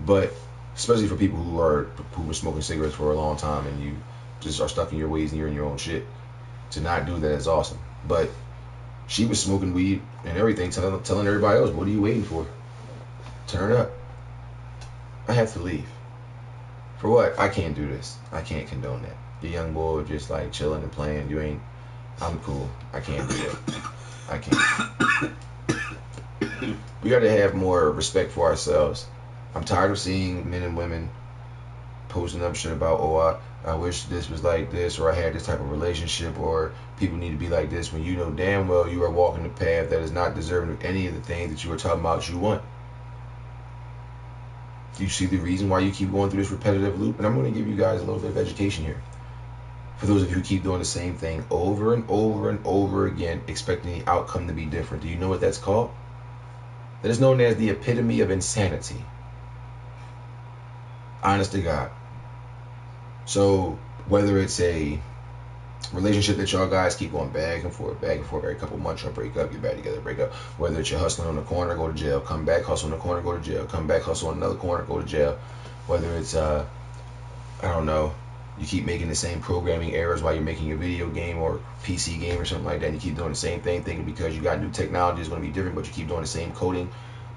But especially for people who were smoking cigarettes for a long time and you just are stuck in your ways and you're in your own shit, to not do that is awesome. But She was smoking weed and everything, telling everybody else, what are you waiting for? Turn up. I have to leave. For what? I can't do this. I can't condone that. The young boy just like chilling and playing. I'm cool. I can't do that. I can't. We got to have more respect for ourselves. I'm tired of seeing men and women posting up shit about, oh, I wish this was like this, or I had this type of relationship, or people need to be like this, when you know damn well you are walking the path that is not deserving of any of the things that you are talking about you want. You see the reason why you keep going through this repetitive loop? And I'm going to give you guys a little bit of education here. For those of you who keep doing the same thing over and over and over again, expecting the outcome to be different. Do you know what that's called? That is known as the epitome of insanity. Honest to God. So whether it's a relationship that y'all guys keep going back and forth every couple months, y'all break up, get back together, break up. Whether it's you're hustling on the corner, go to jail, come back, hustle on the corner, go to jail, come back, hustle on another corner, go to jail. Whether it's I don't know, you keep making the same programming errors while you're making a video game or PC game or something like that, and you keep doing the same thing, thinking because you got new technology it's going to be different, but you keep doing the same coding,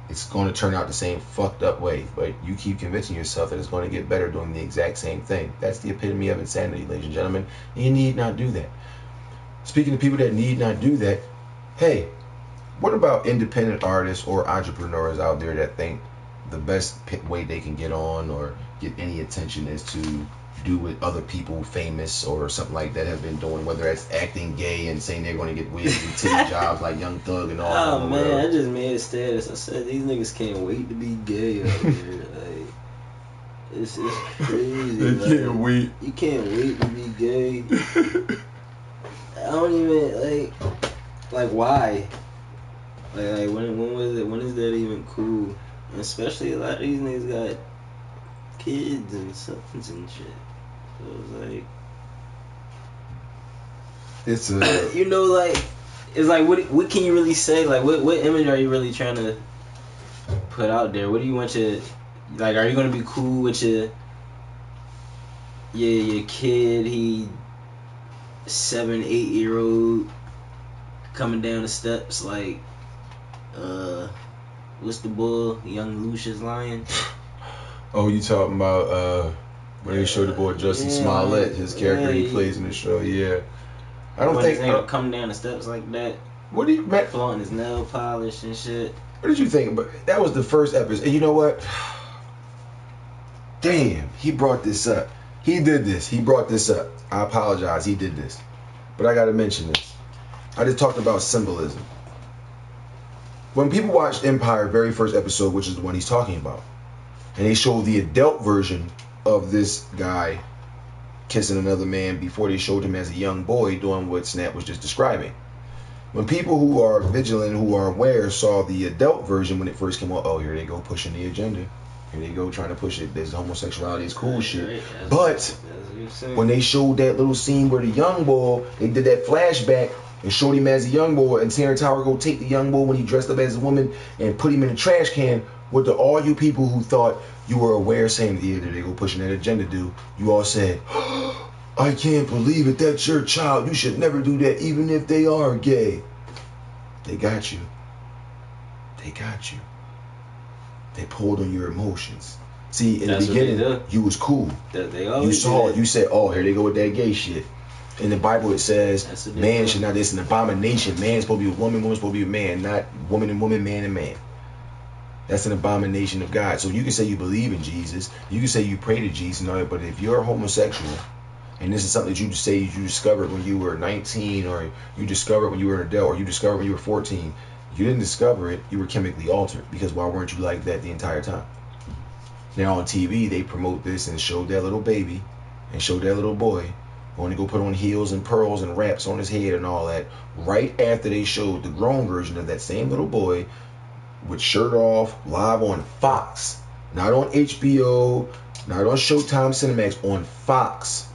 it's going to turn out the same fucked up way. But you keep convincing yourself that it's going to get better doing the exact same thing. That's the epitome of insanity, ladies and gentlemen. You need not do that. Speaking of people that need not do that, hey, what about independent artists or entrepreneurs out there that think the best way they can get on or get any attention is to do what other people famous or something like that have been doing, whether that's acting gay and saying they're going to get wigs and titty jobs like Young Thug and all that. Oh man, I just made a status. I said these niggas can't wait to be gay out here. Like, it's crazy. They can't wait. You can't wait to be gay. I don't even like why? Like when was it? When is that even cool? And especially a lot of these niggas got kids and sons and shit. So it's like, you know, like, it's like, what can you really say? Like, what image are you really trying to put out there? What do you want your, like, are you gonna be cool with your kid? He 7, 8-year-old coming down the steps like, what's the bull? Young Lucius Lion. Oh, you talking about when they showed the boy Justin Smollett, his character he plays in the show? Yeah, I don't think he's come down the steps like that. What do you flaunting his nail polish and shit? What did you think? But that was the first episode. And you know what? Damn, he brought this up. He did this. He brought this up. I apologize. He did this, but I got to mention this. I just talked about symbolism. When people watched Empire, very first episode, which is the one he's talking about, and they showed the adult version of this guy kissing another man before they showed him as a young boy doing what Snap was just describing. When people who are vigilant, who are aware, saw the adult version when it first came out, oh, here they go pushing the agenda. Here they go trying to push it. This homosexuality is cool shit. But when they showed that little scene where the young boy, they did that flashback and showed him as a young boy, and Terrence Howard go take the young boy when he dressed up as a woman and put him in a trash can. What do all you people who thought you were aware saying, yeah, they go pushing that agenda do, you all said, oh, I can't believe it, that's your child, you should never do that even if they are gay. They got you. They got you. They pulled on your emotions. See, in the beginning, you was cool. You saw it, you said, oh, here they go with that gay shit. In the Bible it says, man should not, it's an abomination. Man's supposed to be a woman, woman's supposed to be a man, not woman and woman, man and man. That's an abomination of God. So you can say you believe in Jesus, you can say you pray to Jesus and all that, but if you're homosexual, and this is something that you say you discovered when you were 19, or you discovered when you were an adult, or you discovered when you were 14, you didn't discover it, you were chemically altered, because why weren't you like that the entire time? Now on TV, they promote this and show that little baby and show that little boy going to go put on heels and pearls and wraps on his head and all that, right after they showed the grown version of that same little boy with shirt off, live on Fox. Not on HBO, not on Showtime Cinemax, on Fox.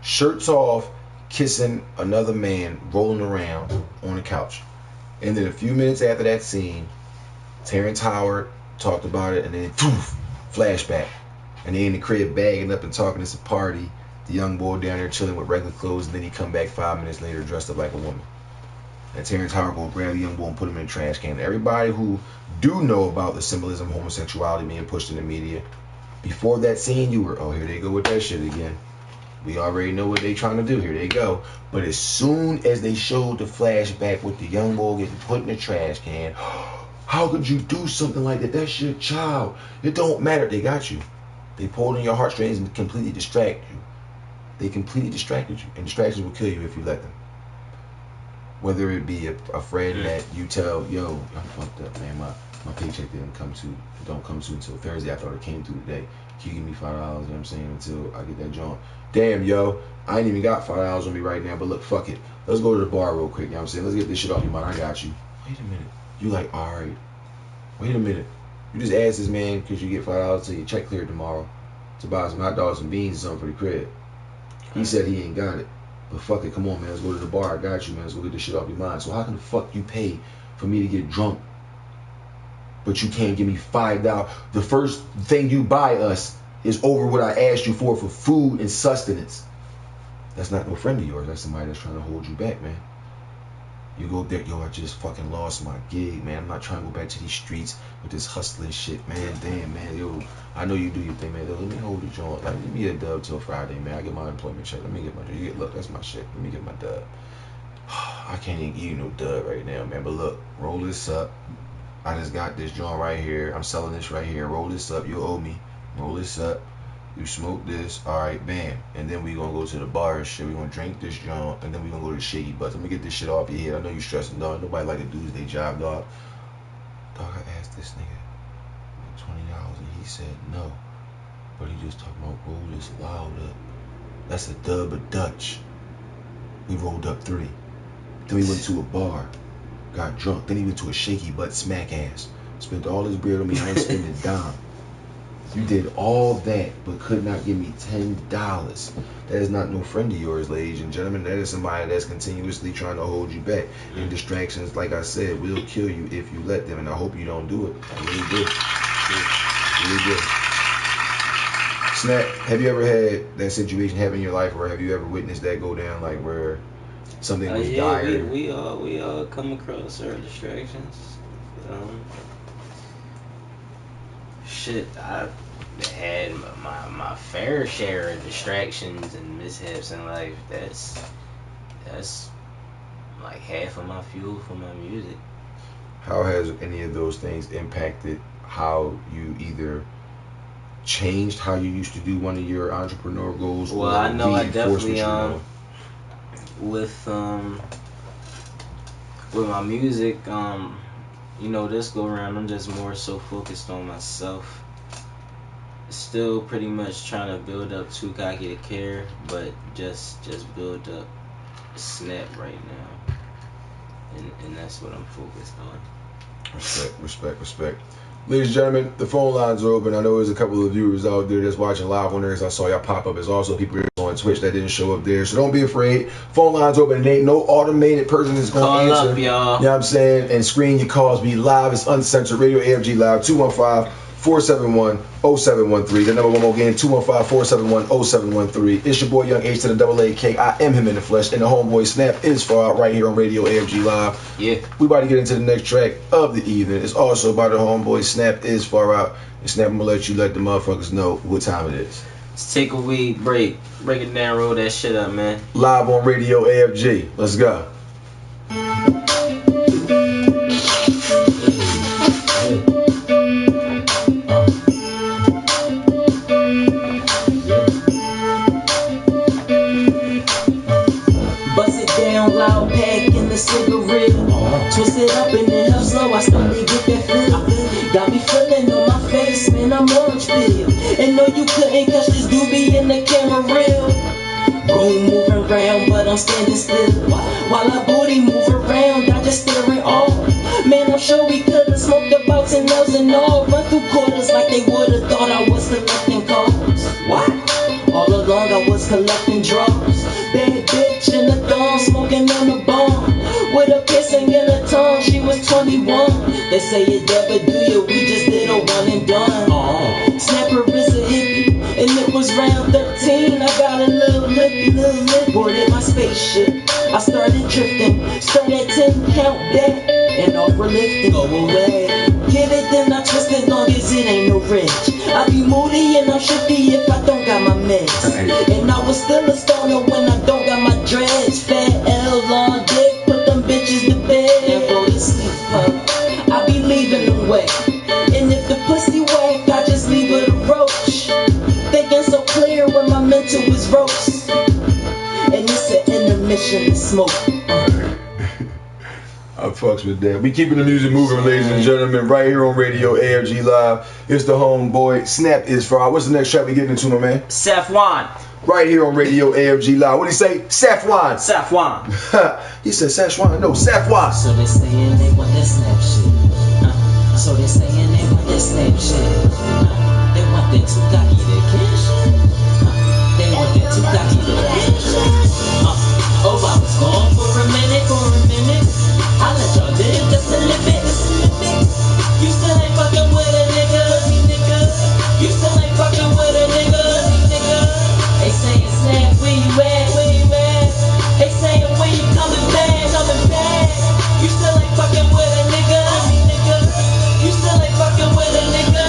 Shirts off, kissing another man, rolling around on the couch. And then a few minutes after that scene, Terrence Howard talked about it, and then poof, flashback. And they in the crib bagging up and talking. It's a party. The young boy down there chilling with regular clothes, and then he come back 5 minutes later dressed up like a woman. And Terrence Howard gonna grab the young boy and put him in the trash can. Everybody who do know about the symbolism of homosexuality being pushed in the media, before that scene, you were, oh, here they go with that shit again. We already know what they trying to do. Here they go. But as soon as they showed the flashback with the young boy getting put in the trash can, how could you do something like that? That's your child. It don't matter. They got you. They pulled on your heartstrings and completely distract you. They completely distracted you. And distractions will kill you if you let them. Whether it be a friend that you tell, yo, I'm fucked up, man. My paycheck don't come to until Thursday. I thought it came through today. Can you give me $5, you know what I'm saying, until I get that joint? Damn, yo, I ain't even got $5 on me right now, but look, fuck it. Let's go to the bar real quick, you know what I'm saying? Let's get this shit off your mind. I got you. Wait a minute. You like, all right. Wait a minute. You just asked this man because you get $5 till your check cleared tomorrow to buy some hot dogs and beans or something for the crib. He said he ain't got it. But fuck it, come on, man. Let's go to the bar. I got you, man. Let's go get this shit off your mind. So how can the fuck you pay for me to get drunk, but you can't give me $5? The first thing you buy us is over what I asked you for food and sustenance. That's not no friend of yours. That's somebody that's trying to hold you back, man. You go there, yo, I just fucking lost my gig, man. I'm not trying to go back to these streets with this hustling shit, man. Damn, man, yo, I know you do your thing, man. Yo, let me hold the joint. Like, give me a dub till Friday, man. I get my employment check. Let me get my, look, that's my shit. Let me get my dub. I can't even give you no dub right now, man. But look, roll this up. I just got this joint right here. I'm selling this right here. Roll this up. You owe me. Roll this up. You smoke this. All right, bam. And then we going to go to the bar and shit. We going to drink this joint. And then we going to go to the Shaky Butts. Let me get this shit off your head. I know you stressing, dog. Nobody like to do their job, dog. Dog, I asked this nigga $20 and he said no. But he just talking about roll this loud up. That's a dub of Dutch. We rolled up 3. Then we went to a bar. Got drunk. Then he went to a Shaky Butt smack ass. Spent all his bread on me. I ain't spend a dime. You did all that, but could not give me $10. That is not no friend of yours, ladies and gentlemen. That is somebody that's continuously trying to hold you back. And distractions, like I said, will kill you if you let them. And I hope you don't do it. I really do. Really do. Snap, have you ever had that situation happen in your life, or have you ever witnessed that go down, like where something was dire? We all come across our distractions. Shit, I've had my fair share of distractions and mishaps in life. That's like half of my fuel for my music. How has any of those things impacted how you either changed how you used to do one of your entrepreneur goals? Well, I know I definitely with my music, this go around I'm just more so focused on myself. Still pretty much trying to build up Too Cocky to Care, but just build up Snap right now. And that's what I'm focused on. Respect. Ladies and gentlemen, the phone lines are open. I know there's a couple of viewers out there that's watching live on there, because I saw y'all pop up. There's also people on Twitch that didn't show up there. So don't be afraid. Phone lines open. It ain't no automated person that's going to answer. Up, y'all. You know what I'm saying? And screen your calls. Be live. It's uncensored. Radio AFG Live. 215-471-0713. The number one more again, 215-471-0713. It's your boy Young H to the double AK. I am him in the flesh. And the homeboy Snap IsFar Out right here on Radio AFG Live. Yeah. We about to get into the next track of the evening. It's also by the homeboy Snap IsFar Out. And Snap, I'm going to let the motherfuckers know what time it is. Let's take a weed break. Break it down, roll that shit up, man. Live on Radio AFG. Let's go. Loud pack in the cigarette. Twist it up and then how slow I start to get that feel. Got me feeling on my face, man, I'm orange peel. And no, you couldn't catch this doobie in the camera reel. Room moving around, but I'm standing still. While our booty move around, I just staring off. Man, I'm sure we could've smoked about 10 L's and all. Run through quarters like they would've thought I was collecting calls. What? All along I was collecting draws. Bad bitch in the thong, smoking on the bomb. With a piercing in her tongue, she was 21. They say it never do you, we just did a one and done. Snapper is a hippie, and it was round 13. I got a little lippy, boarded my spaceship. I started drifting. Start at 10, count back, and off we're lifting. Go away. Get it, then I twist it, long as it ain't no rich. I be moody and I'm shifty if I don't got my mix. And I was still a stoner when I don't got my dreads. Fat L, long dick, put them bitches to bed. And go to sleep, huh? I be leaving them wet. And if the pussy whack, I just leave it a roach. Thinking so clear when my mental is roast. And it's an intermission to smoke. I fucks with that. We keeping the music moving, ladies and gentlemen, right here on Radio AFG Live. It's the homeboy. Snap IsFar Out. What's the next track we getting into, my man? Safwan. Right here on Radio AFG Live. What did he say? Safwan. Safwan. He said Safwan. No, Safwan. So they saying they want that snap shit. So they saying they want that snap shit. They want that too cocky to kill shit. They want that too cocky to kill shit. Oh, I was gone for a minute, I let y'all live just a little bit. You still ain't fucking with a nigga. You still ain't fucking with a nigga. They saying snap, where you at? They saying when you coming back. You still ain't fucking with a nigga. You still ain't fucking with a nigga.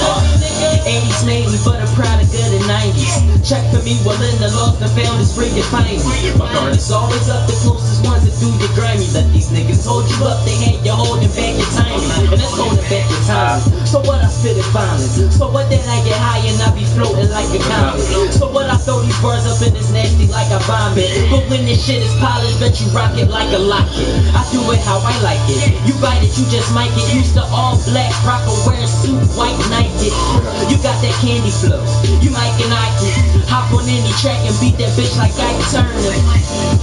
80s made me, but I'm proud of good in 90s. Check for me while in the lost and found is where you find me. My guard is always up, the closest ones that do your grimy. Let these niggas hold you up, they hate you holding back your timing. And that's holding back your timing. So what I spit is violence. So what then I get high and I be floating like a comet. So what I throw these bars up in this nasty like a vomit. But when this shit is polished, bet you rock it like a locket. I do it how I like it. You bite it, you just might get used to all black, rock or wear suit, white Nike. You got that candy flow, you might can Nike. Hop on any track and beat that bitch like Ike Turner.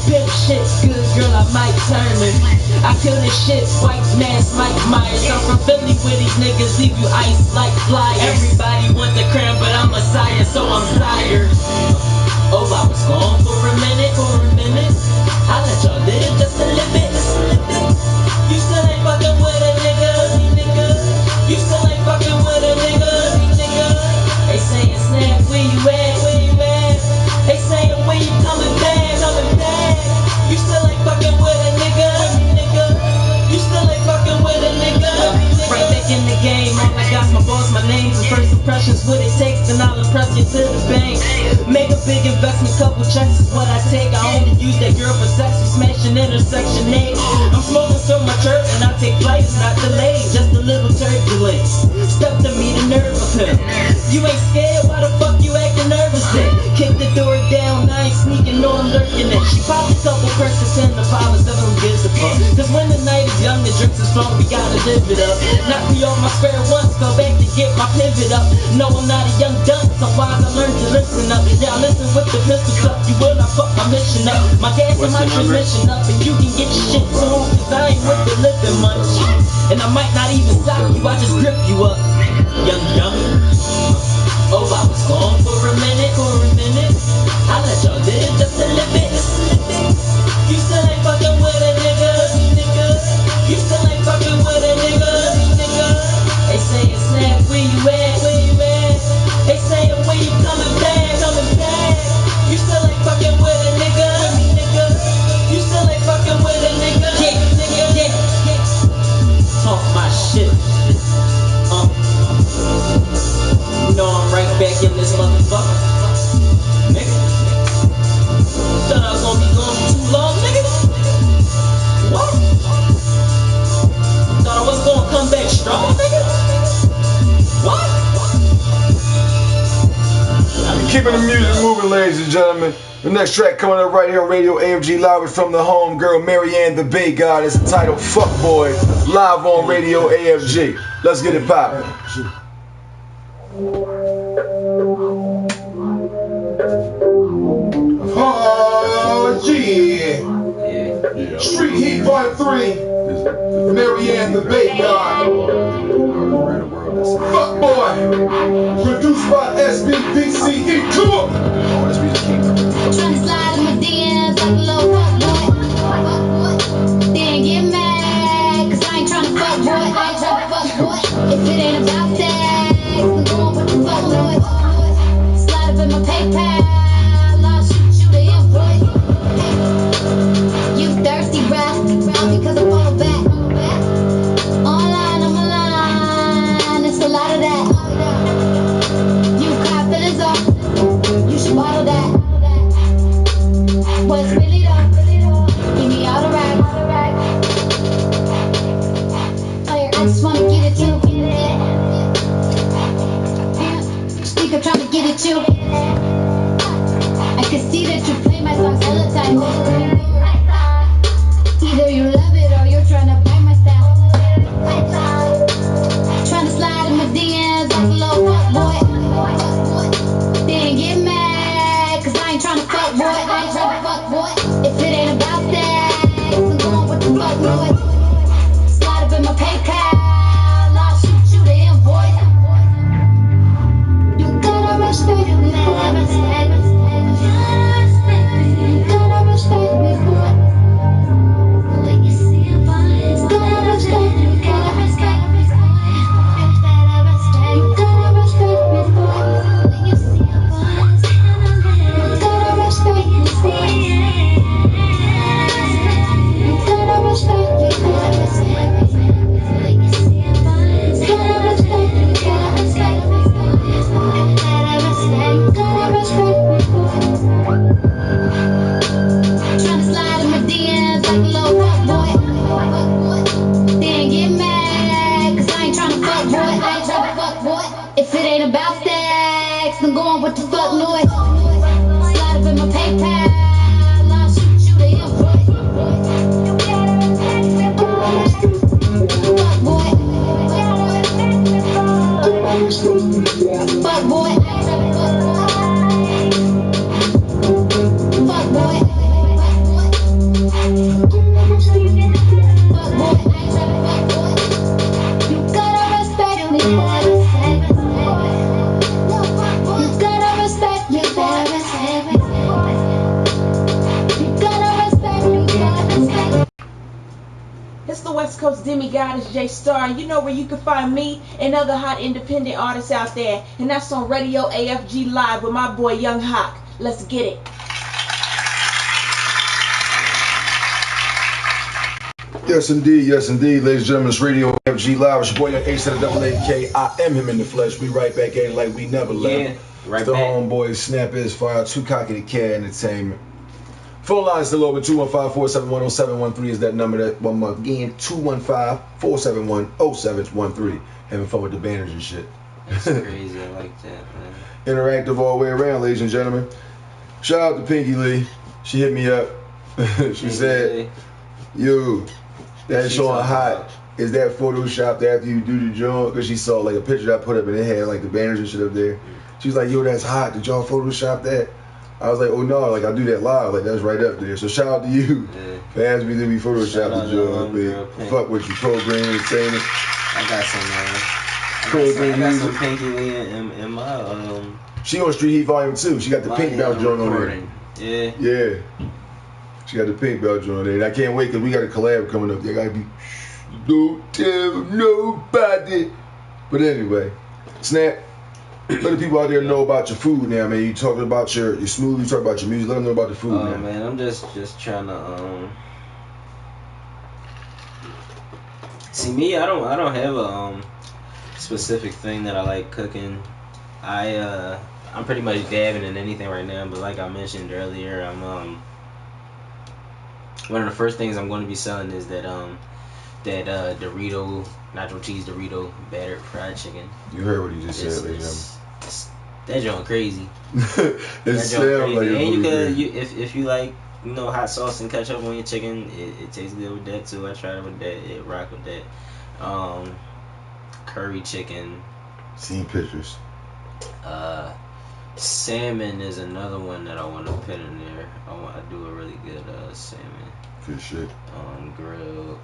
Pimp shit's good, girl, I might turn it. I kill this shit, white mask, Mike Myers. I'm from Philly where these niggas leave you ice like flyers. Everybody want the crown, but I'm a sire, so I'm tired. Oh, I was gone for a minute. I let y'all live just a little bit. You still ain't fucking with a nigga. You still ain't fucking with a nigga. They saying snap, where you at? They saying when you coming back. You still ain't fucking with a nigga. You still ain't fucking with a nigga. Right back in the game, all I got my boss, my name, and first impressions, what it takes, then I'll impress you to the bank. Make a big investment, couple checks is what I take. I only use that girl for sex, we smashing intersection 8. I'm smoking so much herb, and I take flight, it's not delayed, just a little turbulence. Step to me, the nerve of him. You ain't scared, why the fuck you acting nervous then? Kick the door down, I ain't sneaking, no I'm lurking it. She popped a couple curses in the bottle, so who gives a fuck? Cause when the night is young, the drinks is strong, we gotta live it up. Knock me off my spare once, go back to get my pivot up. No, I'm not a young dunce, so wise I learned to listen up. Now listen with the pistol up, you will not fuck my mission up. My gas and my transmission up, and you can get your shit too, cause I ain't with the living much. And I might not even stop you, I just grip you up. Young. Oh, I was gone for a minute. I let y'all live just a little bit. You still ain't fucking with a nigga. You still ain't fucking with a nigga. They saying snap, where you at? They saying when you coming back. You still ain't fucking with a nigga. You still ain't fucking with a nigga. Yeah. Talk my shit. You know I'm right back in this motherfucker. Nigga. Thought I was gonna be gone for too long, nigga. What? Thought I was gonna come back strong, nigga. What? Keeping the music moving, ladies and gentlemen. The next track coming up right here on Radio AFG Live is from the home girl Marianne the Bay God. It's entitled Fuck Boy, live on Radio AFG. Let's get it poppin'. Oh yeah. Street Heat Part 3. Marianne the Bay God. Fuck Boy. Produced by SBPCE. Come on. Tryna slide in my DMs like a little fuck boy. They ain't get mad, cause I ain't tryna fuck boy. If it ain't about sex, then go on with the fuck boy. Slide up in my PayPal, I'll shoot you the invoice. You thirsty, bruh? with you. I can see that you play my songs all the time. Either you love it or you're trying to buy my style. Trying to slide in my DMs like a little fuck boy. They ain't get mad, cause I ain't trying to fuck boy. I ain't trying to fuck boy. If it ain't about sex, I'm going with the fuck boy. Slide up in my PayPal, I'll shoot you the invoice. You gotta respect me, boy. You gotta respect me, boy. When you see a boy, you gotta respect me, boy. You gotta respect me, boy. When you see a boy, you gotta respect me, boy. You gotta respect me, boy. When you see a boy, you gotta respect me, boy. Tryna slide in my DMs like a little fuck boy. They ain't get mad, cause I ain't tryna fuck boy. I ain't tryna fuck boy. If it ain't about sex, I'm going with the fuck noise. Slide up in my PayPal, I'll shoot you the invoice. Fuck boy. Fuck boy. Fuck boy. Fuck boy. You gotta respect me, boy. You gotta respect me, boy. You gotta respect me, boy. It's the West Coast demigod, it's J Star, and you know where you can find me and other hot independent artists out there, and that's on Radio AFG Live with my boy Young Hawk. Let's get it. Yes, indeed, ladies and gentlemen. It's Radio AFG Live. It's your boy, Young H to the double AK. I am him in the flesh. We right back at it like we never left. Yeah, right It's the back. homeboy Snap IsFar Out, Too Cocky to Care Entertainment. Phone line still open. 215-471-0713 is that number. That one more again. 215-471-0713. Having fun with the banners and shit. That's crazy. I like that, man. Interactive all the way around, ladies and gentlemen. Shout out to Pinky Lee. She hit me up. She said, "Yo, that She's showing talking hot. about- Is that photoshopped after you do the joint?" Because she saw like a picture that I put up and it had like the banners and shit up there. She's like, "Yo, that's hot. Did y'all Photoshop that?" I was like, "Oh no, like I do that live. Like that's right up there." So shout out to you Yeah. for asking me to be Shout photoshopped out the to joint. girl, But Pink. fuck with you, program entertainment. I got some, Cool I thing got music. some Pinky Lee in my She on Street Heat Volume 2. She got the pink belt joint on there. recording. Yeah. Yeah. She got the pink belt joint there. And I can't wait because we got a collab coming up. They gotta be, don't tell nobody. But anyway, Snap, let the people out there know about your food now, man. You talking about your smoothie, you talking about your music. Let them know about the food, Oh man. man, I'm just trying to see me. I don't have a specific thing that I like cooking. I'm pretty much dabbing in anything right now, but like I mentioned earlier, I'm one of the first things I'm going to be selling is that Dorito nacho cheese Dorito battered fried chicken. You heard what he just said, ladies It's that joint crazy. and gentlemen. It That sounds joint like crazy. a And you movie. could if you like hot sauce and ketchup on your chicken, it tastes good with that too. I tried it with that. It rock with that. Curry chicken. Seen pictures. Salmon is another one that I want to put in there. I do a really good salmon Good shit. grilled.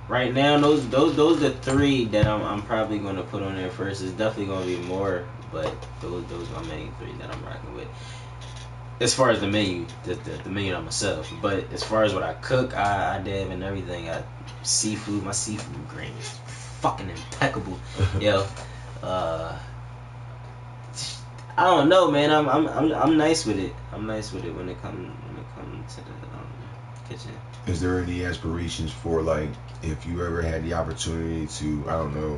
Right now, those are three that I'm probably gonna put on there first. There's definitely gonna be more, but those are my main three that I'm rocking with. As far as the menu, the menu on myself, but as far as what I cook, I dab in everything. My seafood grain is fucking impeccable. Yo, I don't know, man. I'm nice with it. I'm nice with it when it comes to the kitchen. Is there any aspirations for, like, if you ever had the opportunity to, I don't know,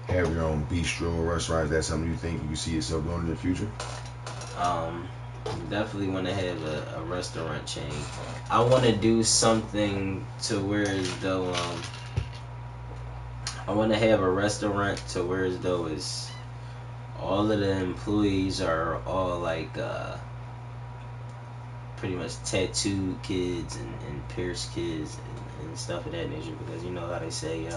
have your own bistro or restaurant? Is that something you think you can see yourself doing in the future? Definitely want to have a restaurant chain. I want to do something to where as though I want to have a restaurant to where as though it's all of the employees are all like pretty much tattooed kids and pierced kids and stuff of that nature, because you know how they say you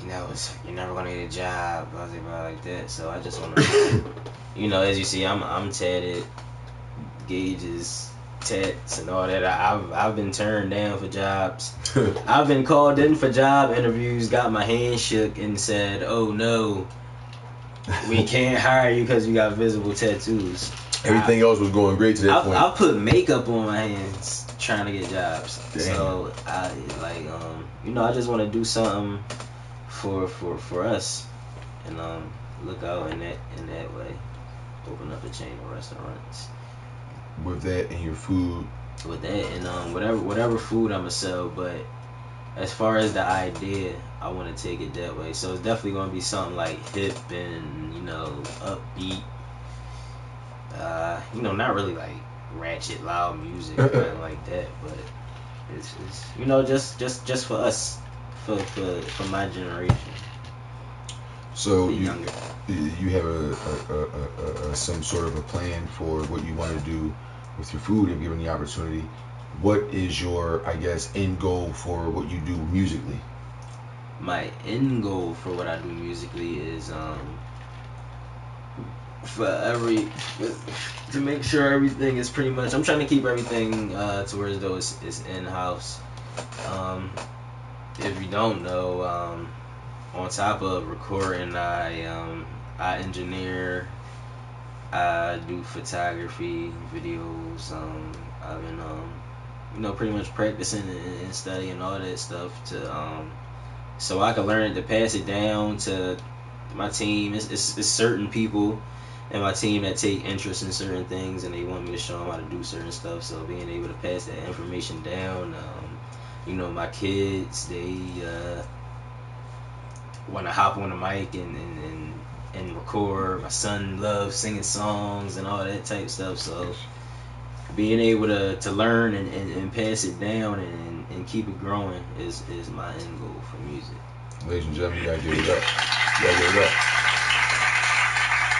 know, you're never gonna get a job, blah blah blah like that. So I just wanna, you know, as you see, I'm tatted, gauges, tats, and all that. I've been turned down for jobs. I've been called in for job interviews, got my hand shook, and said, "Oh no, we can't hire you because you got visible tattoos." Everything else was going great to that point. I put makeup on my hands trying to get jobs. Damn. So I like you know, I just want to do something for us, and look out in that way, open up a chain of restaurants With that and your food. with that, and whatever food I'ma sell. But as far as the idea, I want to take it that way. So it's definitely gonna be something like hip and, you know, upbeat. You know, not really like ratchet loud music or nothing like that, but it's you know, just for us, for my generation. So The you younger. you have a some sort of a plan for what you want to do with your food if given the opportunity. What is your, I guess, end goal for what you do musically? My end goal for what I do musically is to make sure everything is pretty much, I'm trying to keep everything to where as though it's in house. If you don't know, on top of recording, I engineer, I do photography, videos. I've been you know, pretty much practicing and studying all that stuff to so I can learn to pass it down to my team. It's certain people in my team that take interest in certain things, and they want me to show them how to do certain stuff. So being able to pass that information down, you know, my kids, they want to hop on the mic and record. My son loves singing songs and all that type stuff. So being able to learn and pass it down and keep it growing is my end goal for music. Ladies and gentlemen, you gotta give it up. You gotta give it up.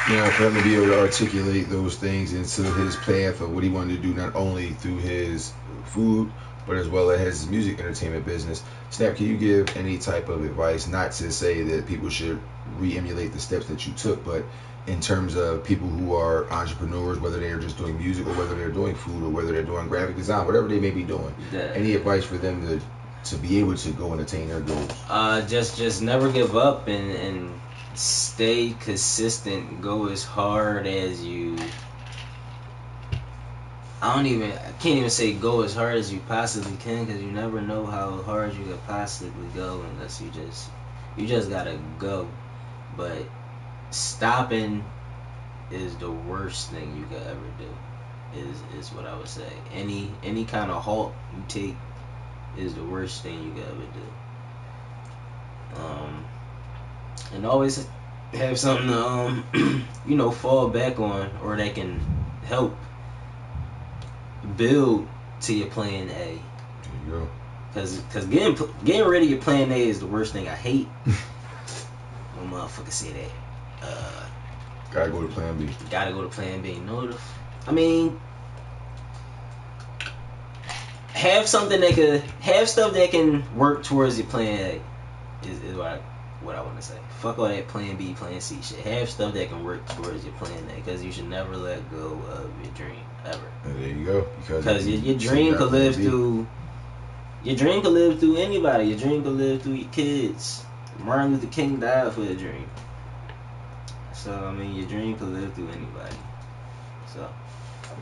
Now, for him to be able to articulate those things into his path of what he wanted to do, not only through his food, but as well as his music entertainment business. Snap, can you give any type of advice, not to say that people should re-emulate the steps that you took, but in terms of people who are entrepreneurs, whether they're just doing music or whether they're doing food or whether they're doing graphic design, whatever they may be doing, any advice for them to be able to go and attain their goals? Just never give up and stay consistent. Go as hard as you. I can't even say go as hard as you possibly can, because you never know how hard you could possibly go unless you just gotta go. But stopping is the worst thing you could ever do. Is what I would say. Any kind of halt you take is the worst thing you could ever do. And always have something to you know, fall back on, or that can help build to your plan A. There you go. Cause getting rid of your plan A is the worst thing. I hate when motherfuckers say that. Gotta go to plan B. Gotta go to plan B. No, I mean, have stuff that can work towards your plan A. Is what I want to say. Fuck all that plan B, plan C shit. Have stuff that can work towards your plan A, because you should never let go of your dream ever. And there you go. Because your dream could live through. Your dream could live through anybody. Your dream could live through your kids. Martin Luther King died for a dream. So I mean, your dream could live through anybody. So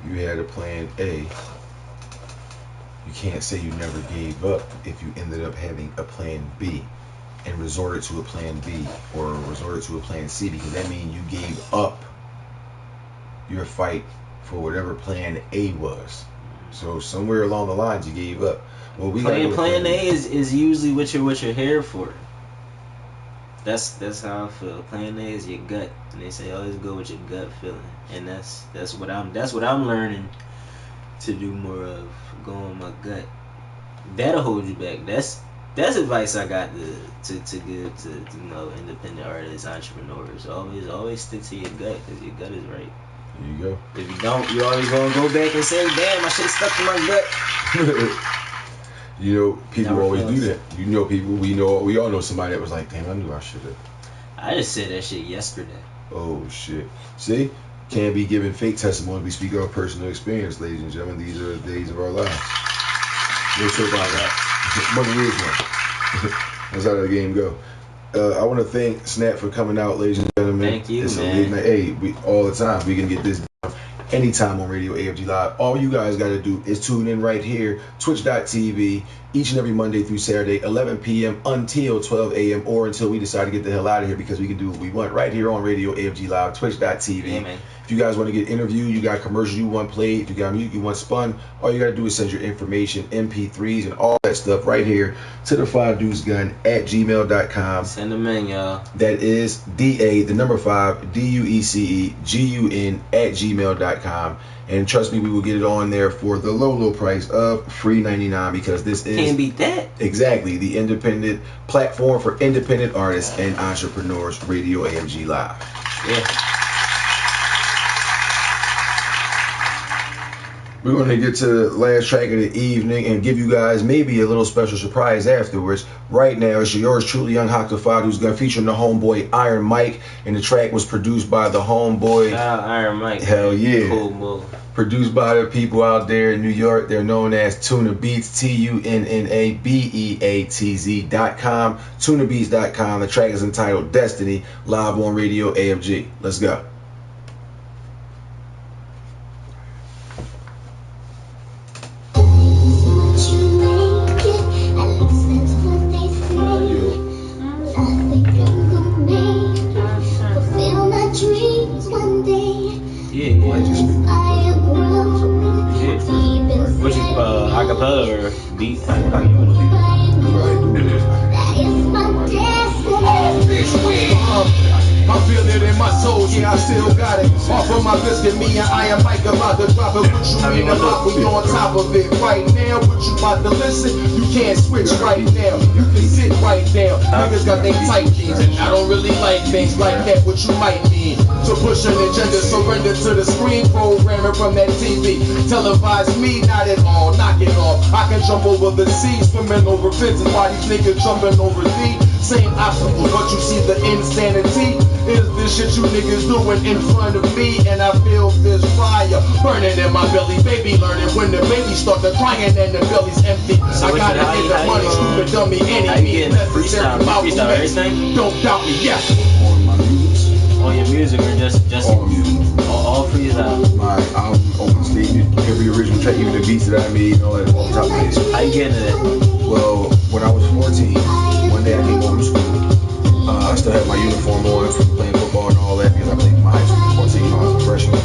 You had a plan A. You can't say you never gave up if you ended up having a plan B and resorted to a plan B or resorted to a plan C, because that means you gave up your fight for whatever plan A was. So somewhere along the lines you gave up. Well, plan A is usually what you're here for. That's how I feel. Plan A is your gut, and they say always go with your gut feeling, and that's what I'm learning to do more of. Go on my gut. That'll hold you back. That's advice I got to give to independent artists, entrepreneurs. Always stick to your gut, because your gut is right. There you go. If you don't, you always gonna go back and say, damn, I should have stuck to my gut. People Never always fails. do that. We all know somebody that was like, damn, I knew I should have. I just said that shit yesterday. Oh shit. See? Can't be giving fake testimony. We speak of personal experience, ladies and gentlemen. These are the days of our lives. We'll talk about that. Money is one. That's how the game go. I want to thank Snap for coming out, ladies and gentlemen. Thank you, it's man. A late night. Hey, all the time. We can get this done anytime on Radio AFG Live. All you guys got to do is tune in right here, twitch.tv, each and every Monday through Saturday, 11 p.m. until 12 a.m. or until we decide to get the hell out of here, because we can do what we want right here on Radio AFG Live, twitch.tv. Yeah, man. If you guys want to get interviewed, you got commercials you want played, if you got music you want spun, all you got to do is send your information, MP3s, and all that stuff right here to the 5deucegun@gmail.com. Send them in, y'all. That is DA5DUECEGUN @gmail.com. And trust me, we will get it on there for the low price of free $99, because this is Can't beat that. exactly the independent platform for independent artists and entrepreneurs. Radio AFG Live. Yeah. We're going to get to the last track of the evening and give you guys maybe a little special surprise afterwards. Right now, it's yours truly, Young Hawk the Father, who's going to feature the homeboy Iron Mike, and the track was produced by the homeboy. Shout out Iron Mike. Hell yeah. Cool move. Produced by the people out there in New York. They're known as Tuna Beats, TUNNABEATZ.com, tunabeats.com. The track is entitled Destiny, live on Radio AFG. Let's go. What you acapella or beat? I feel it in my soul, yeah, I still got it. Off of my biscuit, me and I am Mike about to drop it. What you mean about we on top of it right now? What you about to listen? You can't switch right now. You can sit right down. Niggas got they tight jeans, and I don't really like things like that. What you might need to push an agenda, surrender to the screen programming from that TV. Televise me, not at all, knock it off. I can jump over the sea, swimming over fences while these niggas jumping over thee. Same obstacles, but you see the insanity is this shit you niggas doing in front of me, and I feel this fire burning in my belly. Baby learning when the baby start to crying and the belly's empty. So I gotta get the money, stupid dummy, how you enemy. getting freestyle? You freestyle everything? Don't doubt me, yes. On my music. On your music or just All music. all freestyle? My album, open statement, every original track, even the beats that I made, all that on top of it. How you getting to that? Well, when I was 14, one day I came home from school. I still had my uniform on from playing football and all that, because I played in my high school 14 when I was a freshman.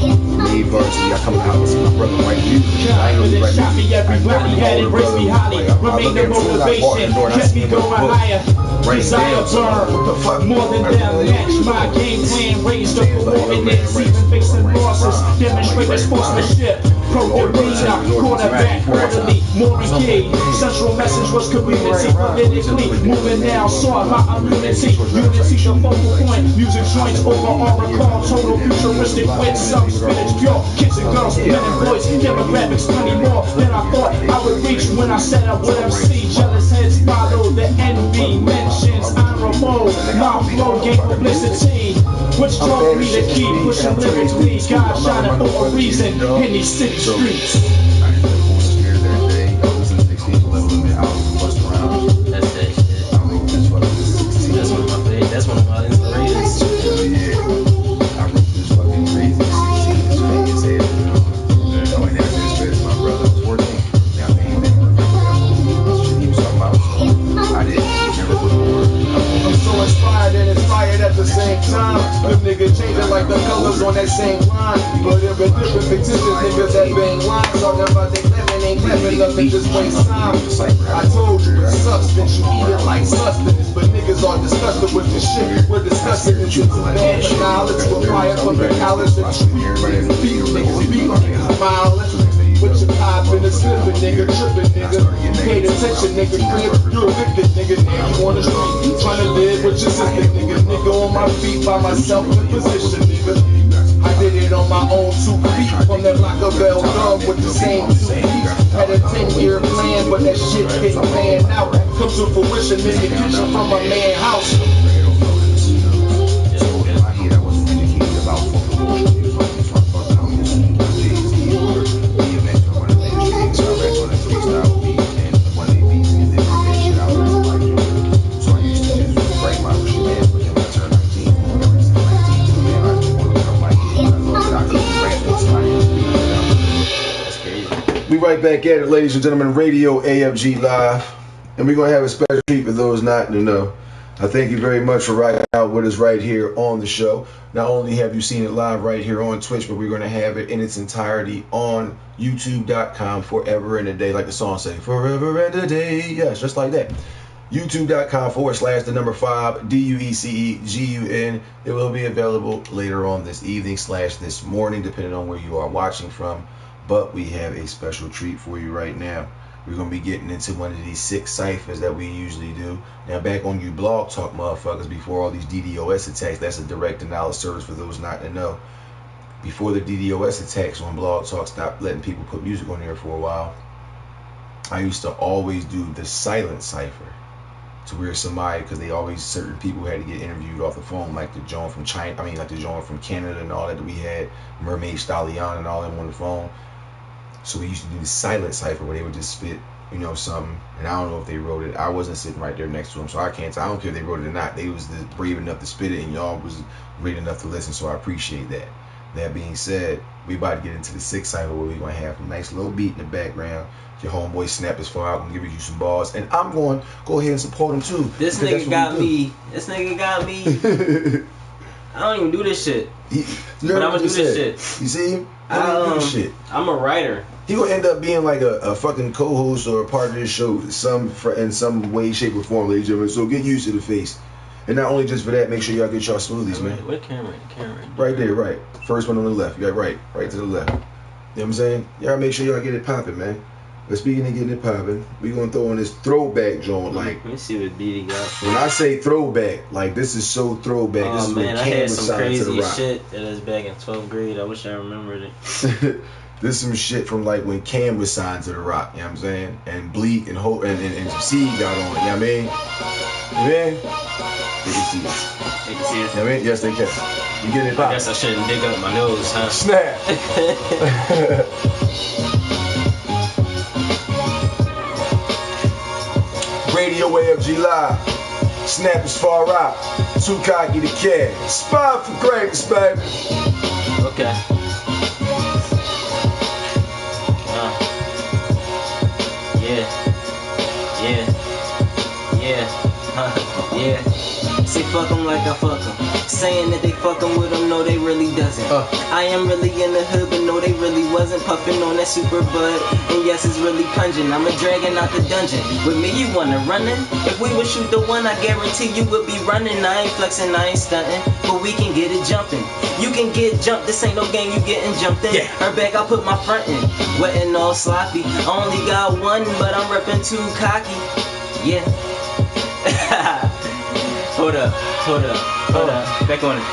Made varsity, I come out and see my brother write music. I ain't really write Shot me, music. everybody had it, race me highly. Remain the motivation, kept me going higher. Desire burn, more than them. Match my game plan, raised up for war and it's even facing losses. Demonstrated sportsmanship. Pro arena, quarterback, orderly, more engaged. Central message was community, politically moving now. Saw my immunity, unity the focal point. Music joints over all recall, total futuristic with some spinach pure. Kids and girls, men and boys, demographics plenty more than I thought I would reach when I set up with MC. Jealous heads follow the envy mentions honorable. My flow gain publicity, which drove me to keep pushing lyrically. God shining for a reason in these city streets. I ended up going upstairs that day. I was in 16th level of the house, bust around. That's that shit. I wrote this fucking 16. That's one of my favorites. That's one of my inspirations. Hell yeah. I wrote this fucking crazy 16 as fake as hell, you know. I went down there as fast as my brother was 14. Now, I mean, they weren't shit he was talking about. So I didn't never put the word. I'm so inspired and inspired at the same time. Them niggas changing like the colors on that same line. But if a different fictitious niggas that bang lines talking about they living ain't clever enough to just waste time. I told you it's substance, you eat it like sustenance. But niggas are disgusted with this shit. We're discussing it into bad knowledge. We're fired from the college that you beat. Niggas beat, niggas mileage. With your pop and a slipping, nigga, tripping, nigga. Paid attention, nigga, crib, you're evicted, nigga. Now you on the street, trying to live with your sister, nigga. Nigga on my feet by myself in position, nigga. I did it on my own 2 feet from that block of Bell Dub with the same 2 feet. Had a 10-year plan, but that shit didn't pan out. Come to fruition in the kitchen from my man house. We right back at it, ladies and gentlemen. Radio AFG Live. And we're going to have a special treat for those not to know. I thank you very much for riding out with us right here on the show. Not only have you seen it live right here on Twitch, but we're going to have it in its entirety on YouTube.com forever and a day, like the song say, forever and a day. Yes, just like that. YouTube.com/5 DUECEGUN. It will be available later on this evening / this morning, depending on where you are watching from. But we have a special treat for you right now. We're going to be getting into one of these 6 ciphers that we usually do. Now, back on you Blog Talk motherfuckers, before all these DDoS attacks, that's a direct denial service for those not to know. Before the DDoS attacks on Blog Talk stopped letting people put music on there for a while, I used to always do the silent cipher. To where somebody, because they always, certain people had to get interviewed off the phone, like the Joan from China, like the Joan from Canada and all that we had, Mermaid Stallion and all them on the phone. So we used to do the silent cipher where they would just spit, something. And I don't know if they wrote it. I wasn't sitting right there next to them, so I can't tell. I don't care if they wrote it or not. They was brave enough to spit it, and y'all was great enough to listen, so I appreciate that. That being said, we about to get into the 6th cipher where we're going to have a nice little beat in the background. Your homeboy Snap IsFar Out and give you some bars. And I'm going to go ahead and support him too. This nigga got me. I don't even do this shit. But I'm gonna do this shit. You see him? Do this shit. I'm a writer. He gonna end up being like a fucking co-host or a part of this show in some way, shape, or form, ladies and gentlemen. So get used to the face. And not only just for that, make sure y'all get y'all smoothies, man. What camera? Right there, right. First one on the left. You got right to the left. You know what I'm saying? Y'all make sure y'all get it popping, man. But speaking of getting it popping, we gonna throw in this throwback joint. Like, let me see what BD got. When I say throwback, like this is so throwback. Oh this is man, I had some crazy shit that was back in 12th grade. I wish I remembered it. This is some shit from like when Cam was signed to the Rock. You know what I'm saying? And Bleak and Hope and Seed got on it. You know what I mean? Man, they can see it. They can see it. You know what I mean? Yes, they can. You get it popping. I guess I shouldn't dig up my nose, huh? Snap. Radio AFG Live. Snap IsFar Out. Too cocky to care. Spot for greatness, baby. Okay. Yeah. Say fuck them like I fuck them. Saying that they fucking with them, no they really doesn't. I am really in the hood, but no they really wasn't. Puffing on that super bud, and yes it's really pungent. I'm a dragon out the dungeon. With me you wanna run it? If we would shoot the one, I guarantee you would be running. I ain't flexing, I ain't stunting, but we can get it jumping. You can get jumped, this ain't no game, you getting jumped in. Her back, I put my front in, wet and all sloppy. I only got one, but I'm reppin' too cocky. Yeah. Hold up. Back on it.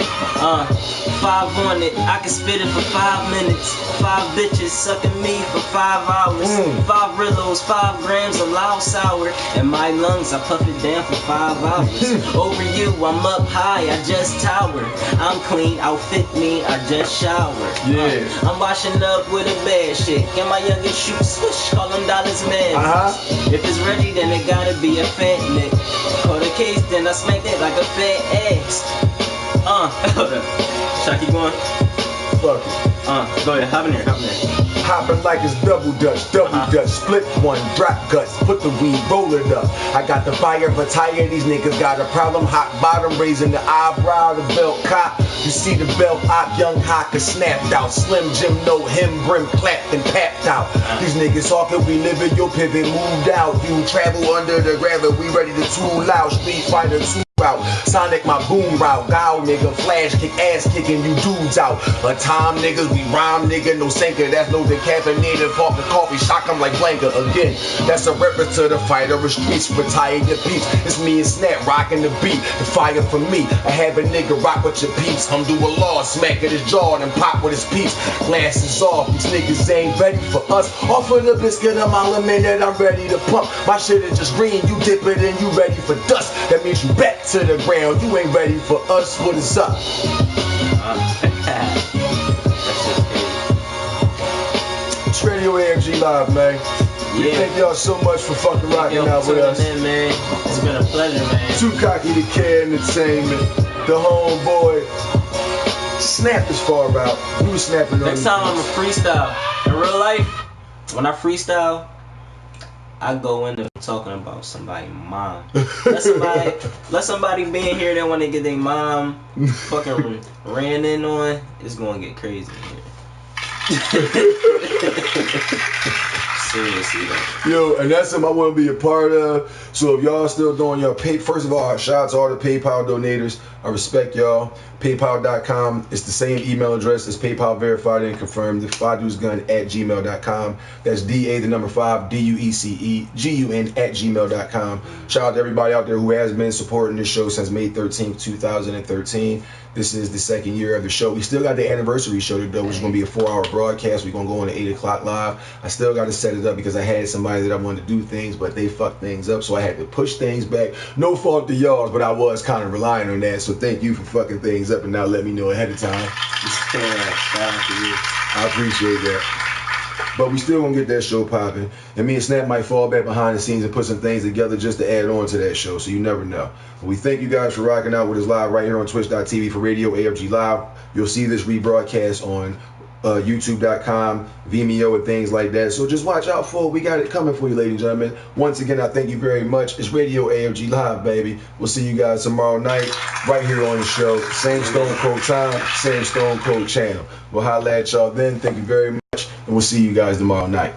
5 on it. I can spit it for 5 minutes. 5 bitches sucking me for 5 hours. 5 Rillos, 5 grams of loud sour. In my lungs, I puff it down for 5 hours. Over you, I'm up high, I just tower. I'm clean, outfit me, I just shower. I'm washing up with a bad shit. Get my youngest shoot swish, call them dollars man. If it's ready, then it gotta be a fat nick. Caught a case, then I smacked it like a fat ass. Hold up. Should I keep going? Fuck it. Go ahead, hop in there. Hopping like it's double dutch, split one, drop guts, put the weed, roll it up. I got the fire for tire, these niggas got a problem. Hot bottom, raising the eyebrow, the belt cop. You see the belt op, young Hawker snapped out. Slim Jim, no hem, brim clapped and papped out. These niggas talking, we live in your pivot, moved out. You travel under the gravel, we ready to tool out. Street fighter 2 out. out. Sonic my boom route. Gow nigga, flash kick, ass kicking you dudes out. A time niggas, we rhyme nigga, no sinker. That's no decaffeinated vodka coffee. Shock 'em like Blanca again. That's a reference to the fight of the streets. Retired your peeps. It's me and Snap rocking the beat. The fire for me. I have a nigga rock with your peeps. Do a law, smack at his jaw and pop with his peeps. Glasses off, these niggas ain't ready for us. Off of the biscuit, a mile a minute, I'm ready to pump. My shit is just green, you dip it and you ready for dust. That means you back to the ground, you ain't ready for us. What is up? It's Radio AFG Live, man. We thank y'all so much for fucking rocking out with us. Man. It's been a pleasure, man. Too Cocky to Care Entertainment, the homeboy. Snap IsFar Out. You was snapping on Next time I'm a freestyle. In real life, when I freestyle, I go into talking about somebody's mom. Let somebody be in here that want to get their mom fucking ran in on. It's gonna get crazy in here. Seriously, though. Yo, and that's something I want to be a part of. So if y'all still doing your pay, first of all, shout out to all the PayPal donators. I respect y'all. PayPal.com. It's the same email address as PayPal verified and confirmed. The FaDuceGun@gmail.com. That's DA5DUECEGUN@gmail.com. Shout out to everybody out there who has been supporting this show since May 13th, 2013. This is the second year of the show. We still got the anniversary show to do, which is going to be a 4-hour broadcast. We're going to go on at 8 o'clock live. I still got to set it up because I had somebody that I wanted to do things, but they fucked things up, so I had to push things back. No fault to y'all, but I was kind of relying on that, so thank you for fucking things up and not letting me know ahead of time. Shout out to you. I appreciate that. But we still gonna get that show popping. And me and Snap might fall back behind the scenes and put some things together just to add on to that show, so you never know. But we thank you guys for rocking out with us live right here on twitch.tv for Radio AFG Live. You'll see this rebroadcast on youtube.com, Vimeo, and things like that. So just watch out for it. We got it coming for you, ladies and gentlemen. Once again, I thank you very much. It's Radio AFG Live, baby. We'll see you guys tomorrow night right here on the show. Same Stone Cold time, same Stone Cold channel. We'll holla at y'all then. Thank you very much, and we'll see you guys tomorrow night.